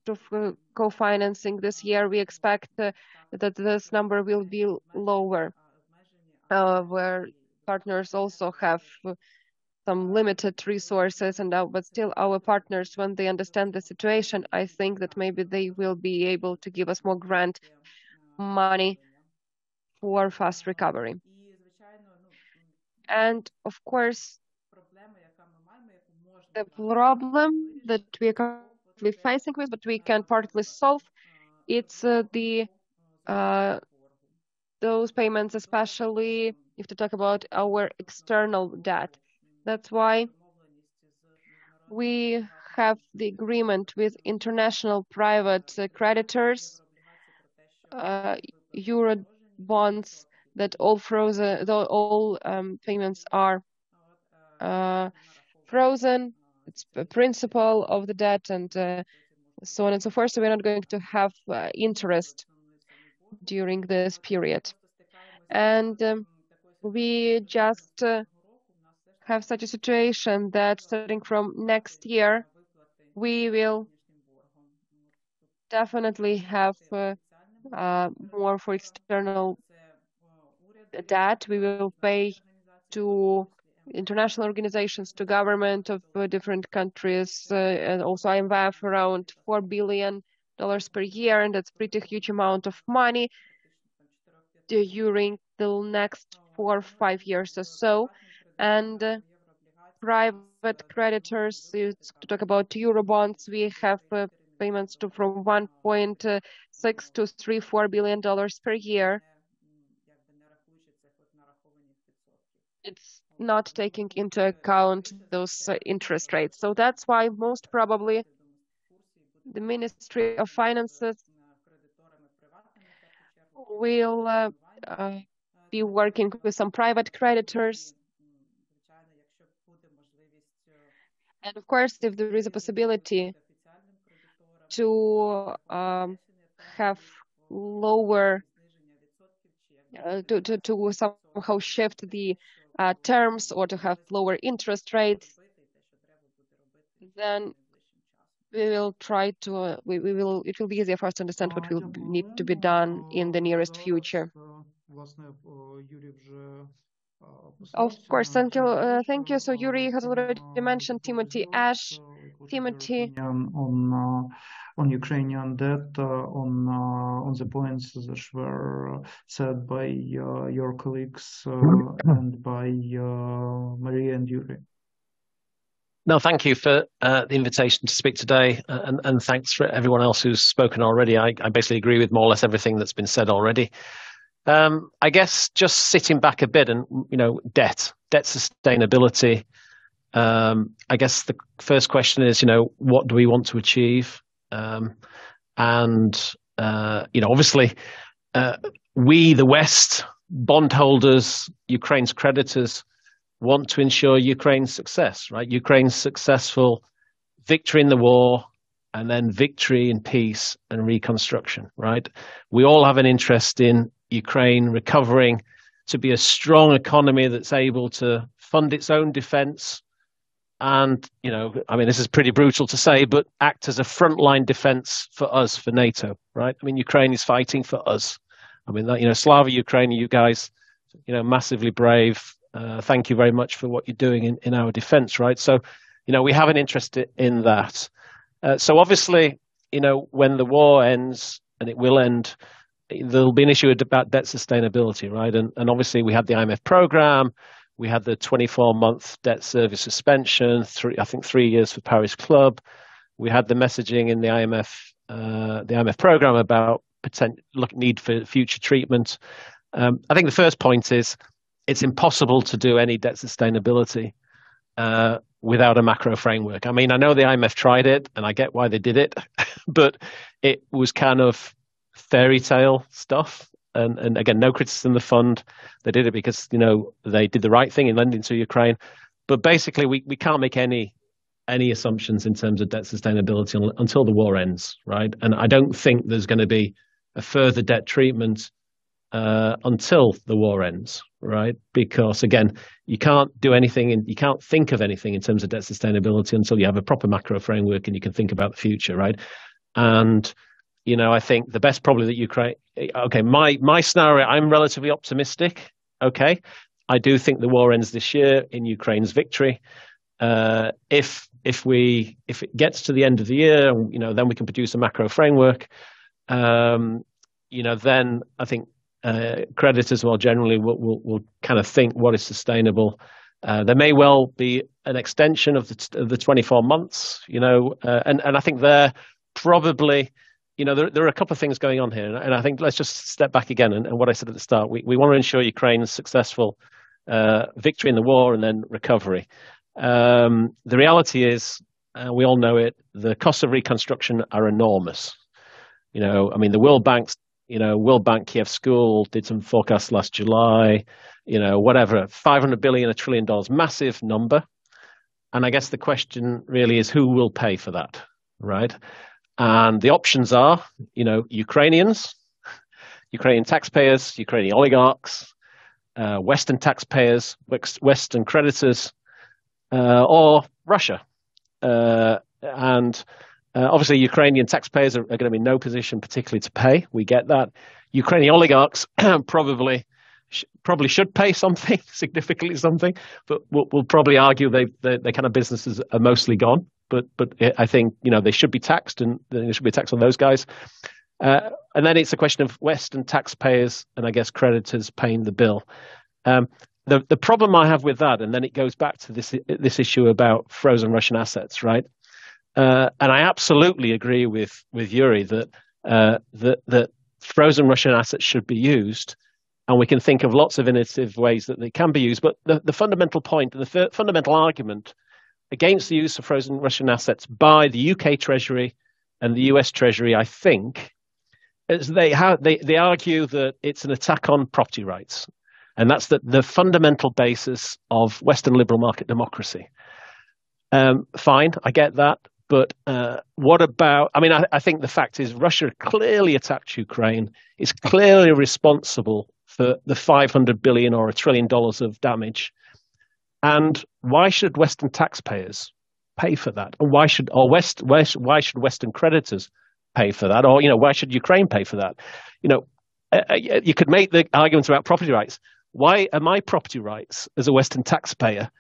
to co-financing. This year we expect that this number will be lower, where partners also have some limited resources, but still our partners, when they understand the situation, I think that maybe they will be able to give us more grant money for fast recovery. And of course, the problem that we are currently facing with, but we can partly solve, it's those payments, especially if to talk about our external debt. That's why we have the agreement with international private creditors, euro bonds, that all payments are frozen. It's a principle of the debt, and so on and so forth. So we're not going to have interest during this period. And we just have such a situation that starting from next year, we will definitely have more for external debt. We will pay to international organizations, to government of different countries, and also IMF around $4 billion per year, and that's a pretty huge amount of money during the next 4 or 5 years or so. And private creditors, to talk about Eurobonds, we have payments from 1.6 to $3-4 billion per year. It's not taking into account those interest rates. So that's why most probably the Ministry of Finances will be working with some private creditors. And of course, if there is a possibility to have lower, to somehow shift the terms or to have lower interest rates, then we will try to, it will be easier for us to understand what will need to be done in the nearest future. Of course, thank you. Thank you. So Yuriy has already mentioned Timothy Ash. Timothy. On Ukrainian debt, on the points that were said by your colleagues and by Maria and Yuriy. No, thank you for the invitation to speak today, and thanks for everyone else who's spoken already. I basically agree with more or less everything that's been said already. I guess just sitting back a bit and, debt sustainability. I guess the first question is, what do we want to achieve? Obviously, we, the West, bondholders, Ukraine's creditors, want to ensure Ukraine's success, right? Ukraine's successful victory in the war and then victory in peace and reconstruction, right? We all have an interest in Ukraine recovering to be a strong economy that's able to fund its own defense, and, I mean, this is pretty brutal to say, but act as a frontline defense for us, for NATO, right? I mean, Ukraine is fighting for us. I mean, Slava Ukraine, you guys, massively brave. Thank you very much for what you're doing in our defense, right? So, we have an interest in that. So obviously, when the war ends, and it will end, there'll be an issue about debt sustainability, right? And obviously we had the IMF program, we had the 24-month debt service suspension, 3 years for Paris Club. We had the messaging in the IMF program about need for future treatment. I think the first point is it's impossible to do any debt sustainability without a macro framework. I mean, I know the IMF tried it, and I get why they did it, but it was kind of fairy tale stuff. And again, no criticism of the fund. They did it because, they did the right thing in lending to Ukraine. But basically, we can't make any assumptions in terms of debt sustainability until the war ends, right? And I don't think there's going to be a further debt treatment until the war ends, right? Because again, you can't do anything and you can't think of anything in terms of debt sustainability until you have a proper macro framework and you can think about the future, right? And I think the best probably that Ukraine. Okay, my scenario, I'm relatively optimistic. Okay, I do think the war ends this year in Ukraine's victory. If it gets to the end of the year, then we can produce a macro framework. Then I think creditors more generally will kind of think what is sustainable. There may well be an extension of the 24 months, and I think they're probably, there are a couple of things going on here. And I think let's just step back again. And what I said at the start, we want to ensure Ukraine's successful victory in the war and then recovery. The reality is, we all know it, the costs of reconstruction are enormous. I mean, the World Bank Kiev School did some forecasts last July, 500 billion, $1 trillion, massive number. And I guess the question really is who will pay for that, right? And the options are, Ukrainians, Ukrainian taxpayers, Ukrainian oligarchs, Western taxpayers, Western creditors, or Russia. And obviously, Ukrainian taxpayers are going to be in no position particularly to pay. We get that. Ukrainian oligarchs probably should pay something, significantly something, but we'll probably argue their kind of businesses are mostly gone. But I think, they should be taxed, and there should be a tax on those guys. And then it's a question of Western taxpayers and I guess creditors paying the bill. The problem I have with that, and then it goes back to this issue about frozen Russian assets, right? And I absolutely agree with Yuriy that frozen Russian assets should be used, and we can think of lots of innovative ways that they can be used. But the fundamental point, the fundamental argument against the use of frozen Russian assets by the UK Treasury and the US Treasury, I think, is they argue that it's an attack on property rights, and that's the fundamental basis of Western liberal market democracy. Fine, I get that. But what about, I think the fact is Russia clearly attacked Ukraine, is clearly responsible for the 500 billion or $1 trillion of damage. And why should Western taxpayers pay for that? Or why should Western creditors pay for that? Or, why should Ukraine pay for that? You could make the arguments about property rights. Why are my property rights as a Western taxpayer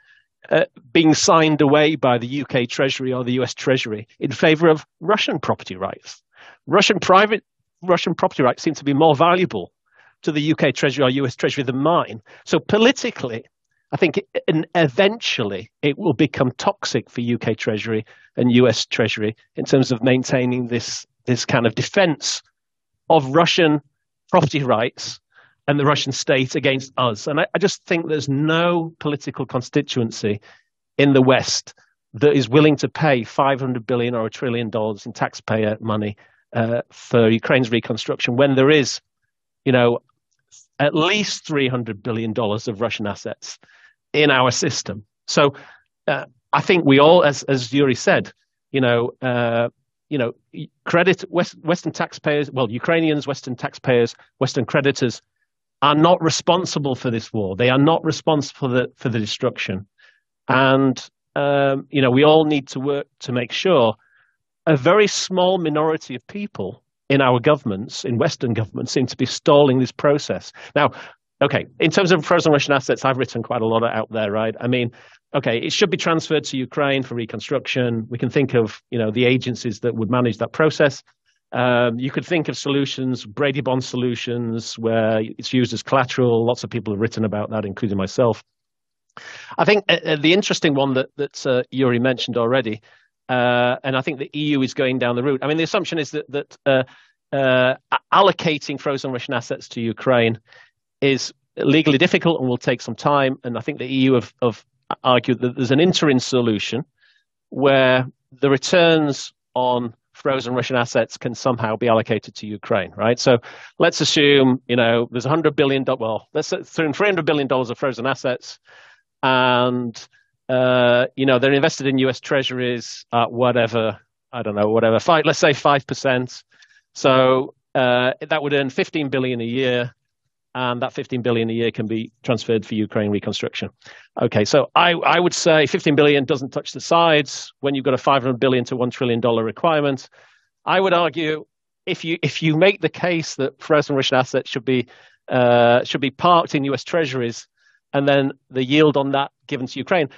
being signed away by the UK Treasury or the US Treasury in favor of Russian property rights? Russian property rights seem to be more valuable to the UK Treasury or US Treasury than mine. So politically, I think eventually it will become toxic for UK Treasury and US Treasury in terms of maintaining this kind of defense of Russian property rights and the Russian state against us. And I just think there's no political constituency in the West that is willing to pay 500 billion or $1 trillion in taxpayer money for Ukraine's reconstruction when there is, at least $300 billion of Russian assets in our system. So I think we all, as Yuriy said, credit Western taxpayers, Ukrainians, Western taxpayers, Western creditors are not responsible for this war. They are not responsible for the destruction. And we all need to work to make sure a very small minority of people in our governments, in Western governments, seem to be stalling this process. Now, okay, in terms of frozen Russian assets, I've written quite a lot out there, right? I mean, okay, it should be transferred to Ukraine for reconstruction. We can think of, the agencies that would manage that process. You could think of solutions, Brady bond solutions, where it's used as collateral. Lots of people have written about that, including myself. I think the interesting one that Yuriy mentioned already, and I think the EU is going down the route. I mean, the assumption is that allocating frozen Russian assets to Ukraine is legally difficult and will take some time. And I think the EU have argued that there's an interim solution where the returns on frozen Russian assets can somehow be allocated to Ukraine, right? So let's assume, there's $100 billion, let's assume $300 billion of frozen assets, and, they're invested in US treasuries at let's say 5%. So that would earn $15 billion a year, and that $15 billion a year can be transferred for Ukraine reconstruction. Okay, so I would say $15 billion doesn't touch the sides when you've got a $500 billion to $1 trillion requirement. I would argue if you make the case that frozen Russian assets should be parked in US treasuries, and then the yield on that given to Ukraine,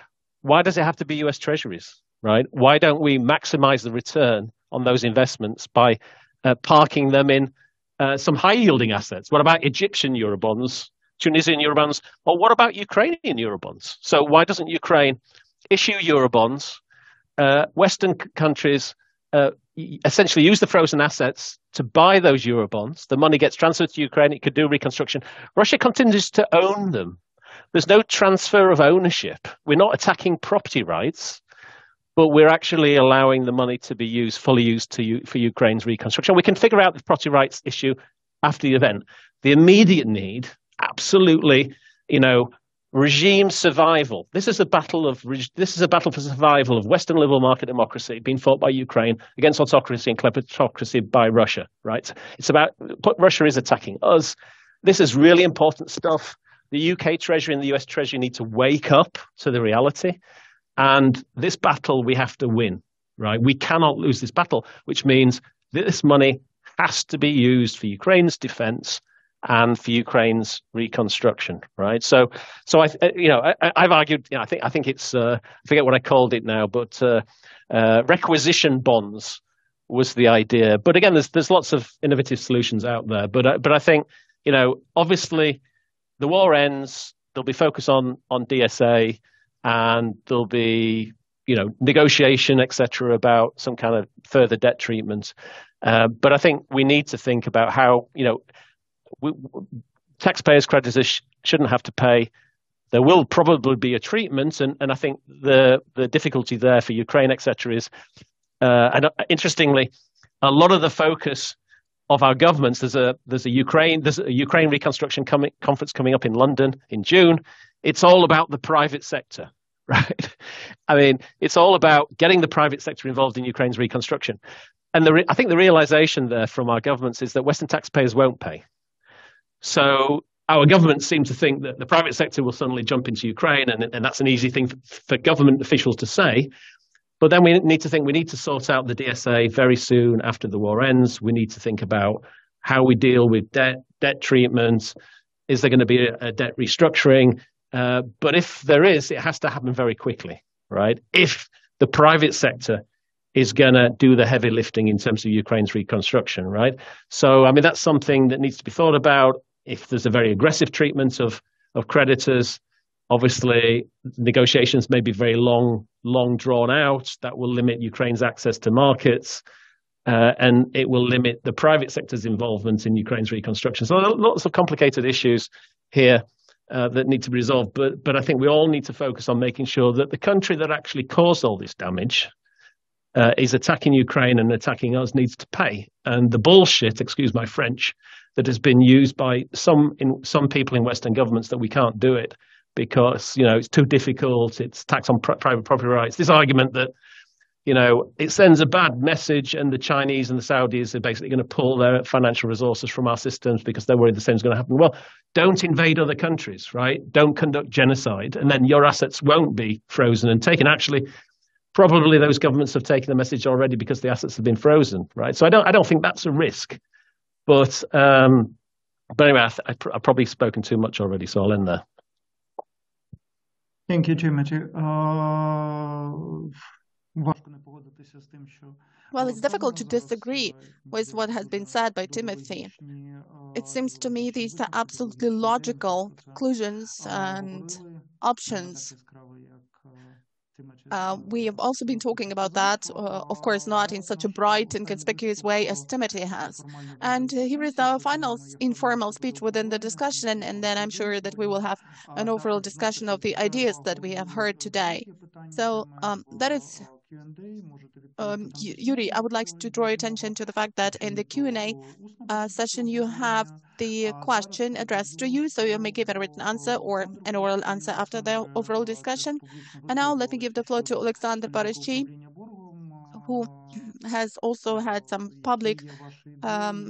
why does it have to be US treasuries, right? Why don't we maximize the return on those investments by parking them in some high-yielding assets? What about Egyptian Eurobonds, Tunisian Eurobonds, or what about Ukrainian Eurobonds? So why doesn't Ukraine issue Eurobonds? Western countries essentially use the frozen assets to buy those Eurobonds. The money gets transferred to Ukraine. It could do reconstruction. Russia continues to own them. There's no transfer of ownership. We're not attacking property rights, but we're actually allowing the money to be fully used for Ukraine's reconstruction. We can figure out the property rights issue after the event. The immediate need, absolutely, regime survival. This is a battle for survival of Western liberal market democracy being fought by Ukraine against autocracy and kleptocracy by Russia, right? It's about Russia is attacking us. This is really important stuff. The UK Treasury and the US Treasury need to wake up to the reality. And this battle we have to win, right? We cannot lose this battle, which means that this money has to be used for Ukraine's defense and for Ukraine's reconstruction, right? So I've argued, I think it's, I forget what I called it now, but requisition bonds was the idea. But again, there's lots of innovative solutions out there. But I think, obviously the war ends, there'll be focus on DSA, and there'll be, negotiation, et cetera, about some kind of further debt treatment. But I think we need to think about how, taxpayers, creditors shouldn't have to pay. There will probably be a treatment, and I think the difficulty there for Ukraine, et cetera, is, and interestingly, a lot of the focus of our governments, there's a Ukraine reconstruction conference coming up in London in June. It's all about the private sector, right? I mean, it's all about getting the private sector involved in Ukraine's reconstruction. And I think the realization there from our governments is that Western taxpayers won't pay. So our governments seem to think that the private sector will suddenly jump into Ukraine, and that's an easy thing for government officials to say. But then we need to sort out the DSA very soon after the war ends. We need to think about how we deal with debt treatment. Is there going to be a debt restructuring? But if there is, it has to happen very quickly, right? If the private sector is going to do the heavy lifting in terms of Ukraine's reconstruction, right? So, I mean, that's something that needs to be thought about. If there's a very aggressive treatment of creditors, obviously negotiations may be very long drawn out. That will limit Ukraine's access to markets, and it will limit the private sector's involvement in Ukraine's reconstruction. So lots of complicated issues here that need to be resolved. But I think we all need to focus on making sure that the country that actually caused all this damage is attacking Ukraine and attacking us needs to pay. And the bullshit, excuse my French, that has been used by some people in Western governments that we can't do it because it's too difficult. It's tax on private property rights. This argument that it sends a bad message, and the Chinese and the Saudis are basically going to pull their financial resources from our systems because they're worried the same is going to happen. Well, don't invade other countries, right? Don't conduct genocide, and then your assets won't be frozen and taken. Actually, probably those governments have taken the message already because the assets have been frozen, right? So I don't think that's a risk. But anyway, I've probably spoken too much already, so I'll end there. Thank you, Timothy. Well, it's difficult to disagree with what has been said by Timothy. It seems to me these are absolutely logical conclusions and options. We have also been talking about that, of course, not in such a bright and conspicuous way as Timothy has. And here is our final informal speech within the discussion, and then I'm sure that we will have an overall discussion of the ideas that we have heard today. So that is, Yuriy, I would like to draw your attention to the fact that in the Q&A session, you have the question addressed to you, so you may give a written answer or an oral answer after the overall discussion. And now let me give the floor to Oleksandr Paraschiy, who has also had some public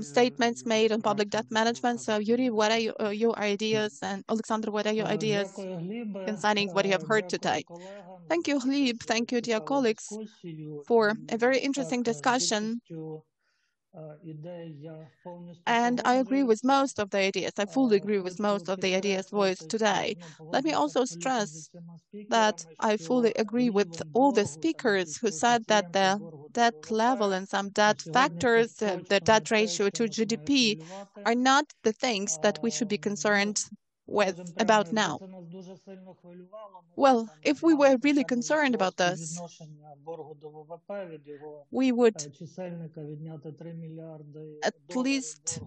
statements made on public debt management. So Yuriy, what are your ideas? And Oleksandr, what are your ideas concerning what you have heard today? Thank you, Hlib. Thank you, dear colleagues, for a very interesting discussion. And I agree with most of the ideas. I fully agree with most of the ideas voiced today. Let me also stress that I fully agree with all the speakers who said that the debt level and some debt factors, the debt ratio to GDP, are not the things that we should be concerned about now. Well, if we were really concerned about this, we would at least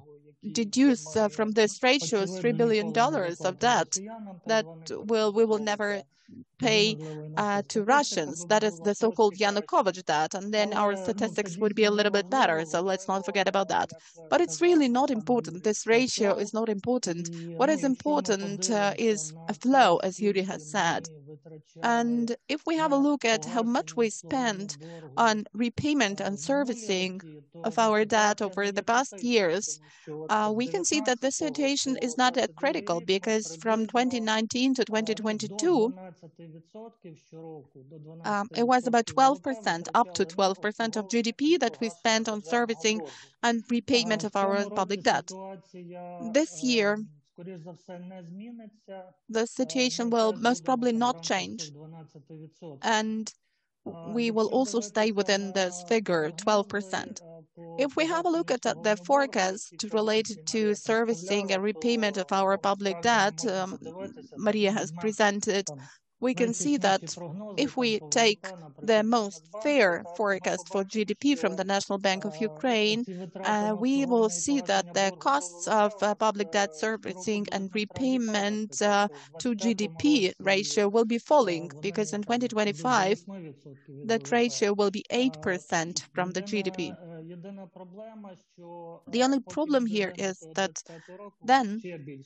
deduce from this ratio $3 billion of debt that we will never pay to Russians. That is the so-called Yanukovych debt, and then our statistics would be a little bit better, so let's not forget about that. But it's really not important. This ratio is not important. What is important is a flow, as Yuriy has said. And if we have a look at how much we spend on repayment and servicing of our debt over the past years, we can see that the situation is not that critical, because from 2019 to 2022, it was about 12%, up to 12% of GDP that we spent on servicing and repayment of our public debt. This year, the situation will most probably not change, and we will also stay within this figure, 12%. If we have a look at the forecast related to servicing and repayment of our public debt, Maria has presented, we can see that if we take the most fair forecast for GDP from the National Bank of Ukraine, we will see that the costs of public debt servicing and repayment to GDP ratio will be falling, because in 2025, that ratio will be 8% from the GDP. The only problem here is that then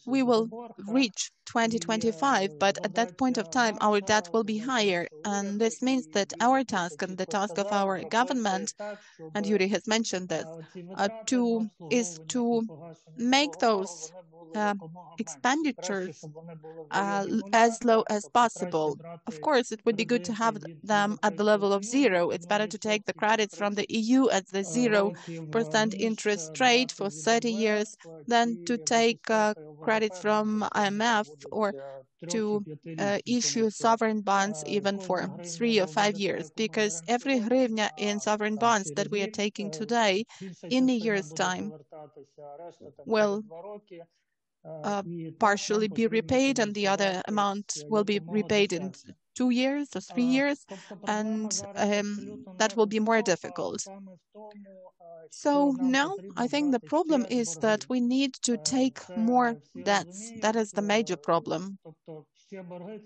we will reach 2025, but at that point of time, our debt will be higher. And this means that our task and the task of our government, and Yuriy has mentioned this, is to make those expenditures as low as possible. Of course, it would be good to have them at the level of zero. It's better to take the credits from the EU at the 0% interest rate for 30 years than to take credits from IMF or to issue sovereign bonds even for 3 or 5 years, because every hryvnia in sovereign bonds that we are taking today, in a year's time, will partially be repaid, and the other amount will be repaid in 2 years or 3 years, and that will be more difficult. So now I think the problem is that we need to take more debts. That is the major problem.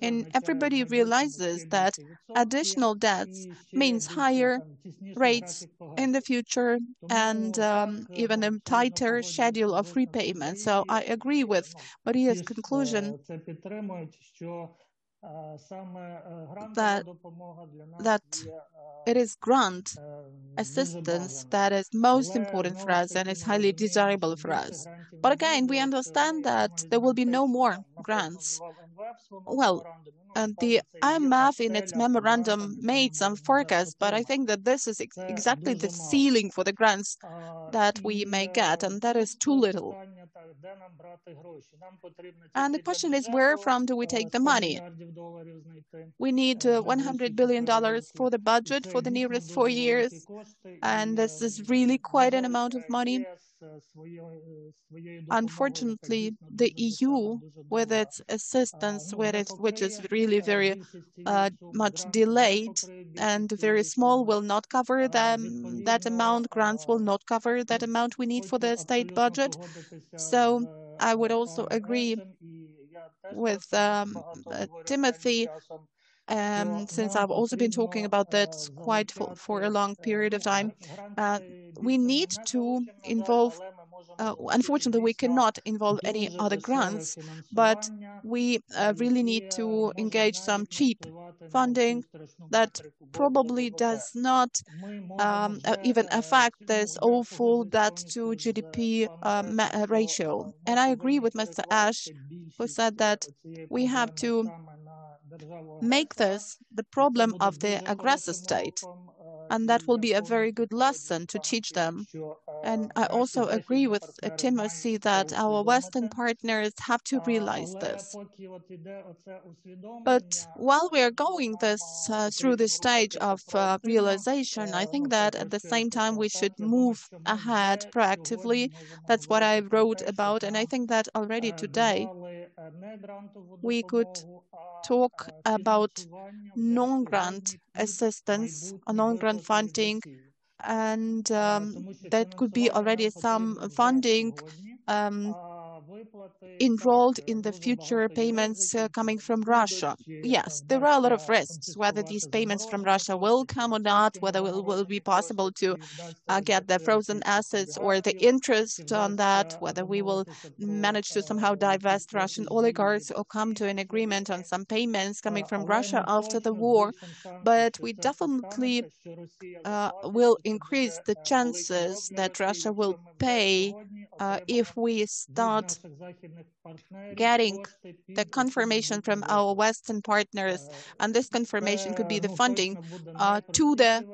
And everybody realizes that additional debts means higher rates in the future and even a tighter schedule of repayment. So I agree with Maria's conclusion that it is grant assistance that is most important for us and is highly desirable for us. But again, we understand that there will be no more grants. Well, the IMF in its memorandum made some forecasts, but I think that this is exactly the ceiling for the grants that we may get, and that is too little. And the question is, where from do we take the money? We need $100 billion for the budget for the nearest 4 years, and this is really quite an amount of money. Unfortunately, the EU, with its assistance, which is really very much delayed and very small, will not cover that amount. Grants will not cover that amount we need for the state budget. So I would also agree with Timothy, since I've also been talking about that quite for a long period of time. We need to involve, unfortunately, we cannot involve any other grants, but we really need to engage some cheap funding that probably does not even affect this awful debt to GDP ratio. And I agree with Mr. Ash, who said that we have to make this the problem of the aggressor state. And that will be a very good lesson to teach them. And I also agree with Timothy that our Western partners have to realize this. But while we are going through this stage of realization, I think that at the same time we should move ahead proactively. That's what I wrote about. And I think that already today we could talk about non-grant assistance, non-grant funding, and that could be already some funding enrolled in the future payments coming from Russia. Yes, there are a lot of risks, whether these payments from Russia will come or not, whether it will be possible to get the frozen assets or the interest on that, whether we will manage to somehow divest Russian oligarchs or come to an agreement on some payments coming from Russia after the war. But we definitely will increase the chances that Russia will pay if we start getting the confirmation from our Western partners, and this confirmation could be the funding to the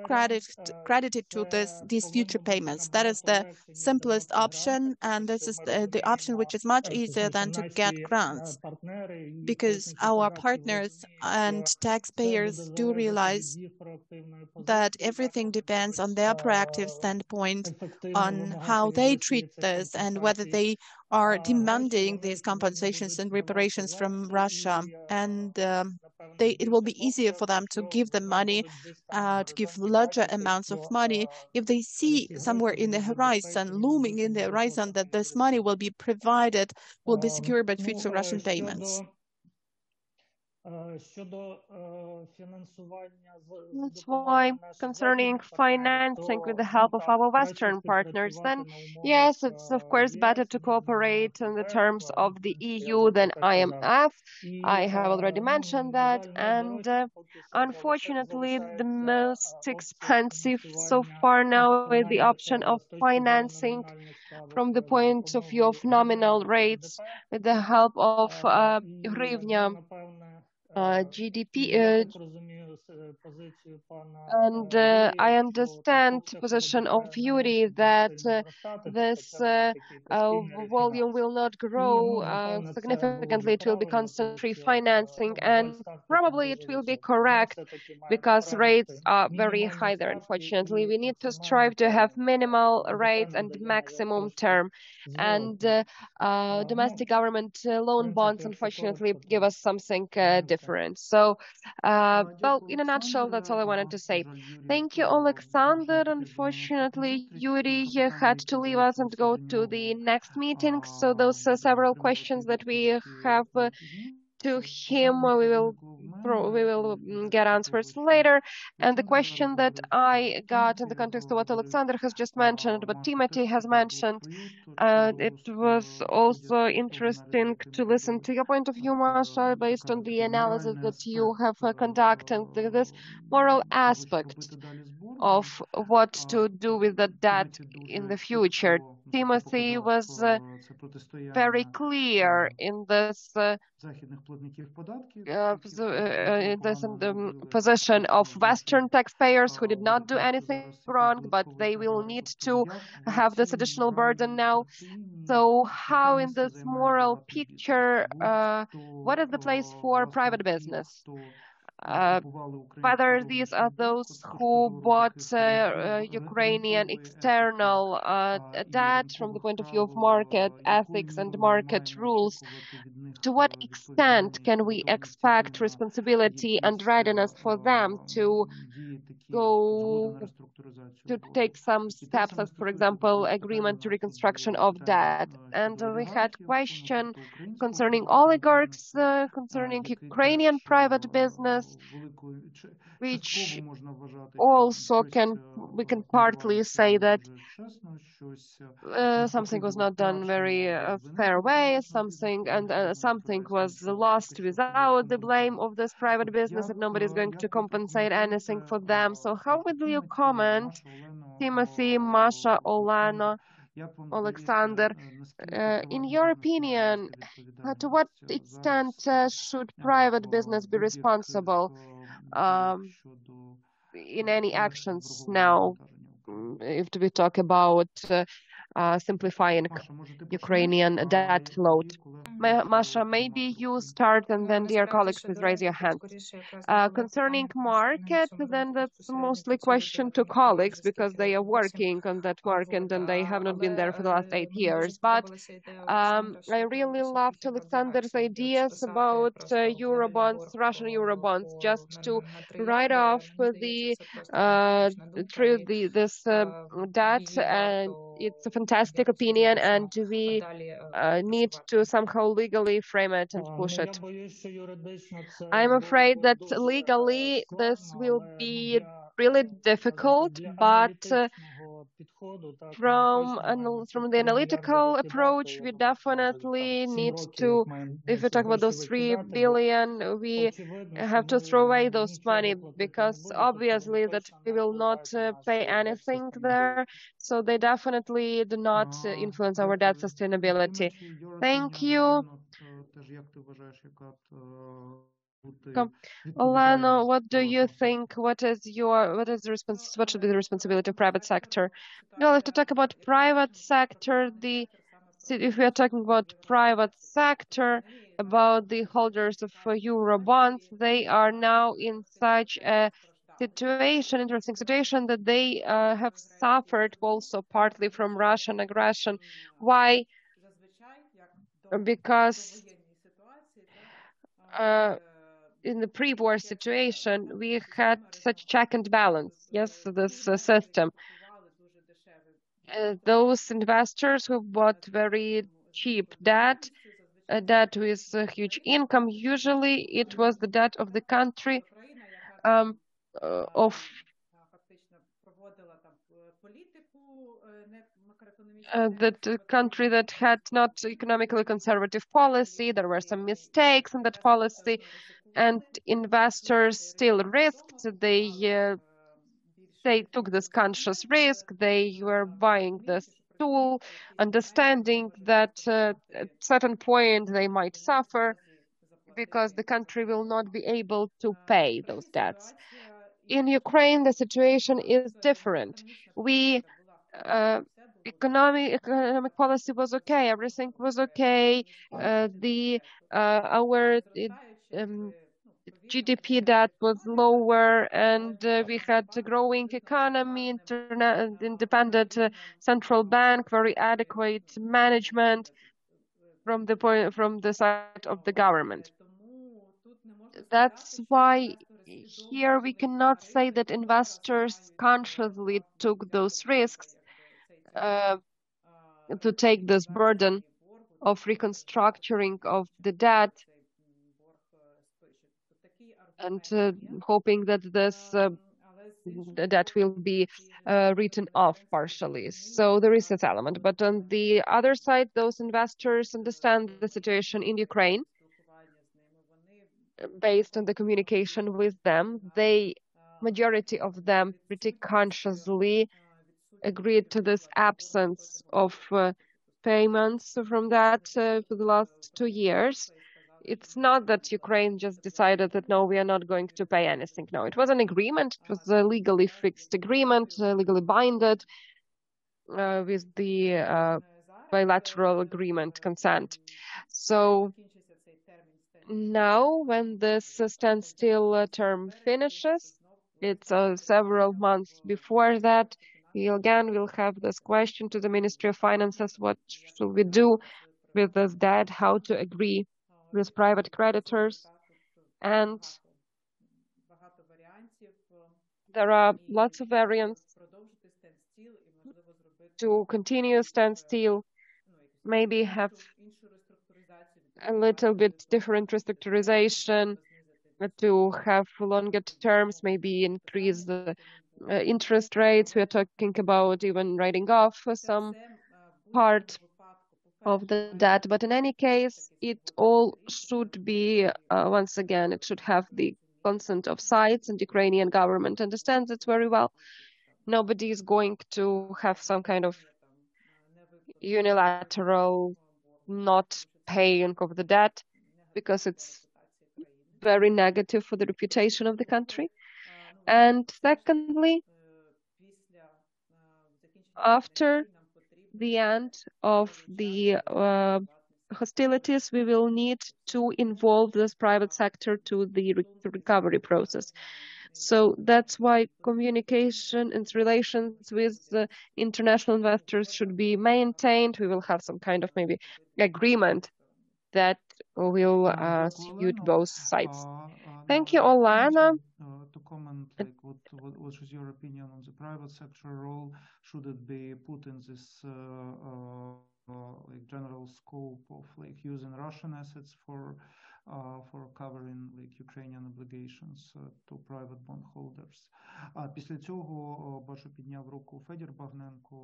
credited to these future payments. That is the simplest option, and this is the option which is much easier than to get grants, because our partners and taxpayers do realize that everything depends on their proactive standpoint, on how they treat this and whether they are demanding these compensations and reparations from Russia. And it will be easier for them to give them money, to give larger amounts of money, if they see somewhere in the horizon, looming in the horizon, that this money will be provided, will be secured by future Russian payments. That's why, concerning financing with the help of our Western partners, then yes, it's of course better to cooperate in the terms of the EU than IMF. I have already mentioned that, and unfortunately, the most expensive so far now is the option of financing from the point of view of nominal rates with the help of hryvnia. GDP, and I understand the position of Yuriy that this volume will not grow significantly. It will be constant free financing, and probably it will be correct because rates are very high there. Unfortunately, we need to strive to have minimal rates and maximum term, and domestic government loan bonds unfortunately give us something different. So, well, in a nutshell, that's all I wanted to say. Thank you, Oleksandr. Unfortunately, Yuriy had to leave us and go to the next meeting. So those several questions that we have to him, we will we will get answers later. And the question that I got in the context of what Oleksandr has just mentioned, what Timothy has mentioned, it was also interesting to listen to your point of view, Masha, based on the analysis that you have conducted, this moral aspect of what to do with the debt in the future. Timothy was very clear in this position of Western taxpayers who did not do anything wrong, but they will need to have this additional burden now. So how in this moral picture, what is the place for private business? Whether these are those who bought Ukrainian external debt from the point of view of market ethics and market rules, to what extent can we expect responsibility and readiness for them to go to take some steps, as for example, agreement to reconstruction of debt? And we had question concerning oligarchs, concerning Ukrainian private business, which also we can partly say that something was not done very fair way, something was lost without the blame of this private business, and nobody's going to compensate anything for them. So how would you comment, Timothy, Masha, Olena, Oleksandr, in your opinion, to what extent should private business be responsible in any actions now, if we talk about simplifying Ukrainian debt load? Masha, maybe you start, and then dear colleagues, please raise your hands. Concerning market, then that's mostly question to colleagues because they are working on that market and they have not been there for the last 8 years. But I really loved Oleksandr's ideas about Eurobonds, Russian Eurobonds, just to write off this debt, and it's a fantastic opinion, and we need to somehow legally frame it and push it. I'm afraid that legally this will be really difficult, but from the analytical approach, we definitely need to, if we talk about those 3 billion, we have to throw away those money because obviously that we will not pay anything there. So they definitely do not influence our debt sustainability. Thank you. Olena, what do you think? What should be the responsibility of private sector? Well, if to talk about private sector, if we are talking about private sector, about the holders of euro bonds, they are now in such a interesting situation, that they have suffered also partly from Russian aggression. Why? Because in the pre-war situation, we had such check and balance, yes, this system. Those investors who bought very cheap debt, a debt with a huge income, usually it was the debt of the country, that country that had not economically conservative policy. There were some mistakes in that policy, and investors still risked. They took this conscious risk. They were buying this tool, understanding that at certain point they might suffer because the country will not be able to pay those debts. In Ukraine, the situation is different. Economic policy was okay. Everything was okay. Our GDP debt was lower, and we had a growing economy, independent central bank, very adequate management from the side of the government. That's why here we cannot say that investors consciously took those risks to take this burden of reconstructing of the debt. and hoping that this debt will be written off partially. So there is this element. But on the other side, those investors understand the situation in Ukraine. Based on the communication with them, majority of them pretty consciously agreed to this absence of payments from that for the last 2 years. It's not that Ukraine just decided that, no, we are not going to pay anything. No, it was an agreement. It was a legally fixed agreement, legally binded with the bilateral agreement consent. So now, when this standstill term finishes, it's several months before that, we again will have this question to the Ministry of Finances: what should we do with this debt? How to agree with private creditors? And there are lots of variants to continue standstill, maybe have a little bit different restructurization, to have longer terms, maybe increase the interest rates. We are talking about even writing off some part of the debt. But in any case, it all should be, once again, it should have the consent of sides, and Ukrainian government understands it very well. Nobody is going to have some kind of unilateral not paying of the debt, because it's very negative for the reputation of the country. And secondly, after the end of the hostilities, we will need to involve this private sector to the recovery process. So that's why communication and relations with the international investors should be maintained. We will have some kind of maybe agreement that will suit both sides. Thank you, Olena. To comment, what is your opinion on the private sector role? Should it be put in this general scope of using Russian assets for covering Ukrainian obligations to private bondholders? Після цього бачу підняв руку Федір Багненко.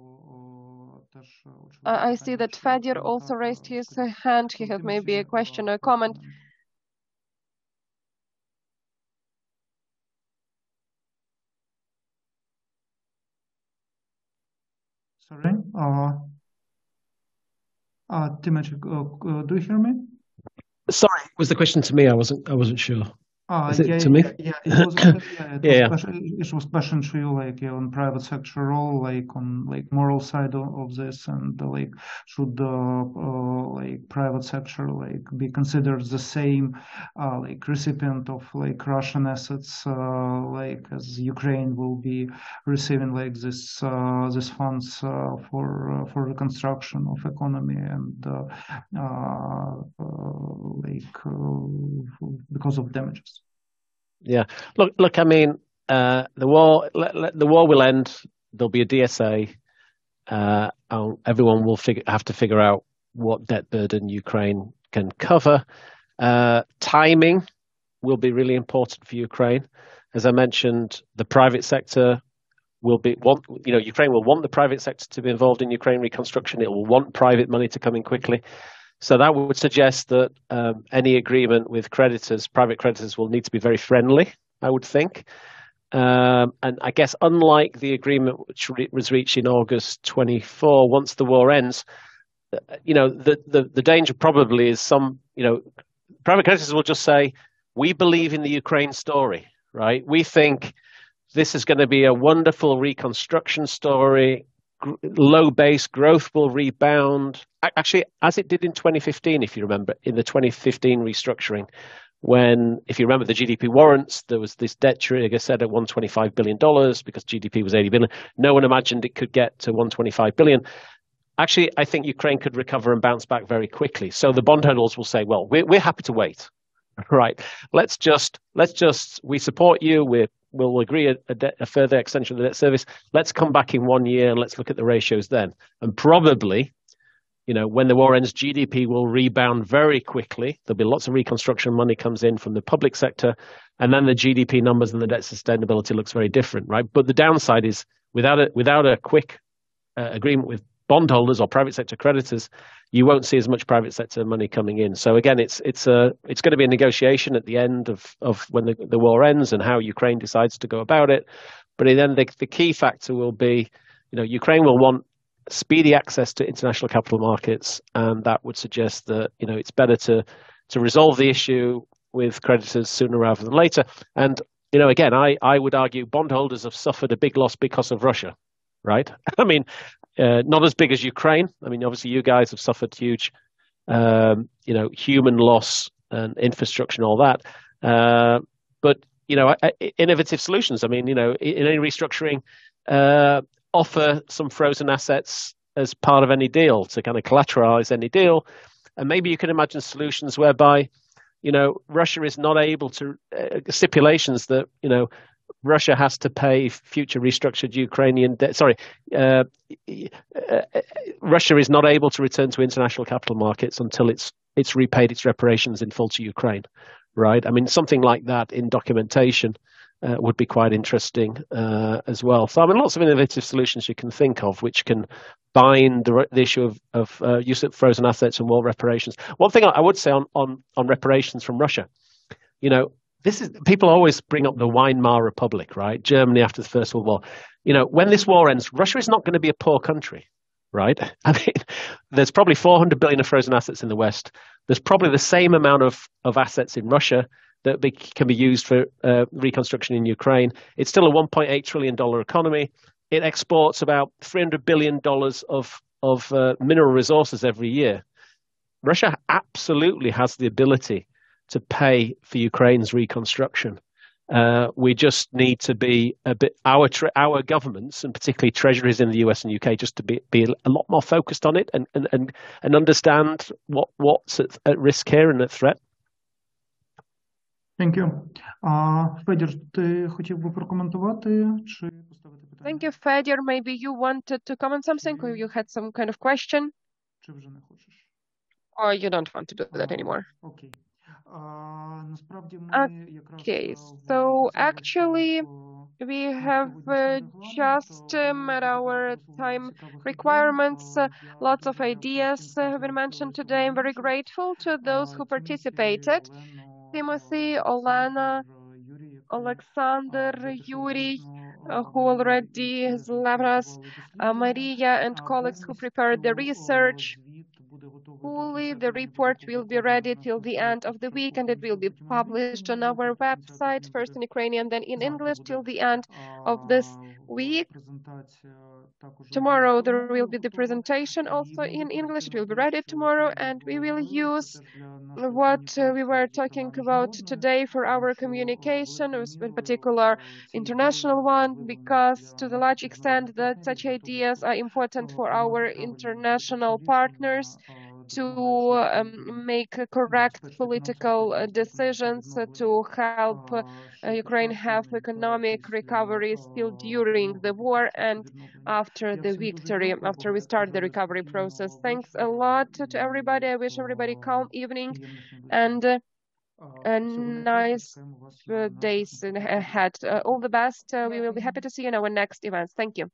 Теж I see that Fedor also raised his hand. He has maybe a question or comment. Sorry. Timothy, do you hear me? Sorry, was the question to me? I wasn't sure. Is it to me? Yeah, it was question to you, on private sector role, on moral side of this, and should private sector be considered the same recipient of Russian assets, as Ukraine will be receiving this funds for reconstruction of economy, and because of damages. Yeah. Look. I mean, the war will end. There'll be a DSA. Everyone will have to figure out what debt burden Ukraine can cover. Timing will be really important for Ukraine. As I mentioned, the private sector Ukraine will want the private sector to be involved in Ukraine reconstruction. It will want private money to come in quickly. So that would suggest that any agreement with private creditors, will need to be very friendly, I would think. And I guess unlike the agreement which was reached in August 24, once the war ends, the danger probably is private creditors will just say, we believe in the Ukraine story, right? We think this is going to be a wonderful reconstruction story. Low base growth will rebound. Actually, as it did in 2015, if you remember, in the 2015 restructuring, when, if you remember the GDP warrants, there was this debt trigger set at $125 billion because GDP was 80 billion. No one imagined it could get to 125 billion. Actually, I think Ukraine could recover and bounce back very quickly. So the bondholders will say, well, we're happy to wait. Right. Let's just, we support you. We'll agree a further extension of the debt service. Let's come back in 1 year and let's look at the ratios then. And probably when the war ends, GDP will rebound very quickly. There'll be lots of reconstruction money comes in from the public sector, and then the GDP numbers and the debt sustainability looks very different, right? But the downside is without a quick agreement with bondholders or private sector creditors, you won't see as much private sector money coming in. So again, it's going to be a negotiation at the end of when the war ends and how Ukraine decides to go about it. But then the key factor will be, Ukraine will want speedy access to international capital markets, and that would suggest that it's better to resolve the issue with creditors sooner rather than later. And again, I would argue bondholders have suffered a big loss because of Russia, right? I mean, not as big as Ukraine. I mean, obviously, you guys have suffered huge, human loss and infrastructure and all that. But innovative solutions. I mean, in any restructuring, offer some frozen assets as part of any deal to kind of collateralize any deal, and maybe you can imagine solutions whereby, Russia is not able to stipulations that Russia has to pay future restructured Ukrainian debt. Sorry, Russia is not able to return to international capital markets until it's repaid its reparations in full to Ukraine, right? I mean, something like that in documentation would be quite interesting as well. So, I mean, lots of innovative solutions you can think of, which can bind the issue of use of frozen assets and war reparations. One thing I would say on reparations from Russia, people always bring up the Weimar Republic, right? Germany after the First World War. When this war ends, Russia is not going to be a poor country, right? I mean, there's probably 400 billion of frozen assets in the West. There's probably the same amount of assets in Russia that can be used for reconstruction in Ukraine. It's still a $1.8 trillion economy. It exports about $300 billion of mineral resources every year. Russia absolutely has the ability to pay for Ukraine's reconstruction. We just need to be a bit, our governments, and particularly treasuries in the US and UK, just to be a lot more focused on it and understand what's at risk here and at threat. Thank you. Федір, ти хотів би прокоментувати чи поставити питання? Thank you, Fedor. Maybe you wanted to comment something, or you had some kind of question? Чи вже не хочеш? Or you don't want to do that anymore? Окей. Okay, so actually we have just met our time requirements. Lots of ideas have been mentioned today. I'm very grateful to those who participated. Timothy, Olena, Oleksandr, Yuriy, who already has left us, Maria and colleagues who prepared the research. Fully, the report will be ready till the end of the week, and it will be published on our website, first in Ukrainian, then in English, till the end of this week. Tomorrow there will be the presentation also in English. It will be ready tomorrow, and we will use what we were talking about today for our communication, in particular international one, because to the large extent that such ideas are important for our international partners to make correct political decisions to help Ukraine have economic recovery still during the war and after the victory, after we start the recovery process. Thanks a lot to everybody. I wish everybody calm evening and nice days ahead. All the best. We will be happy to see you in our next events. Thank you.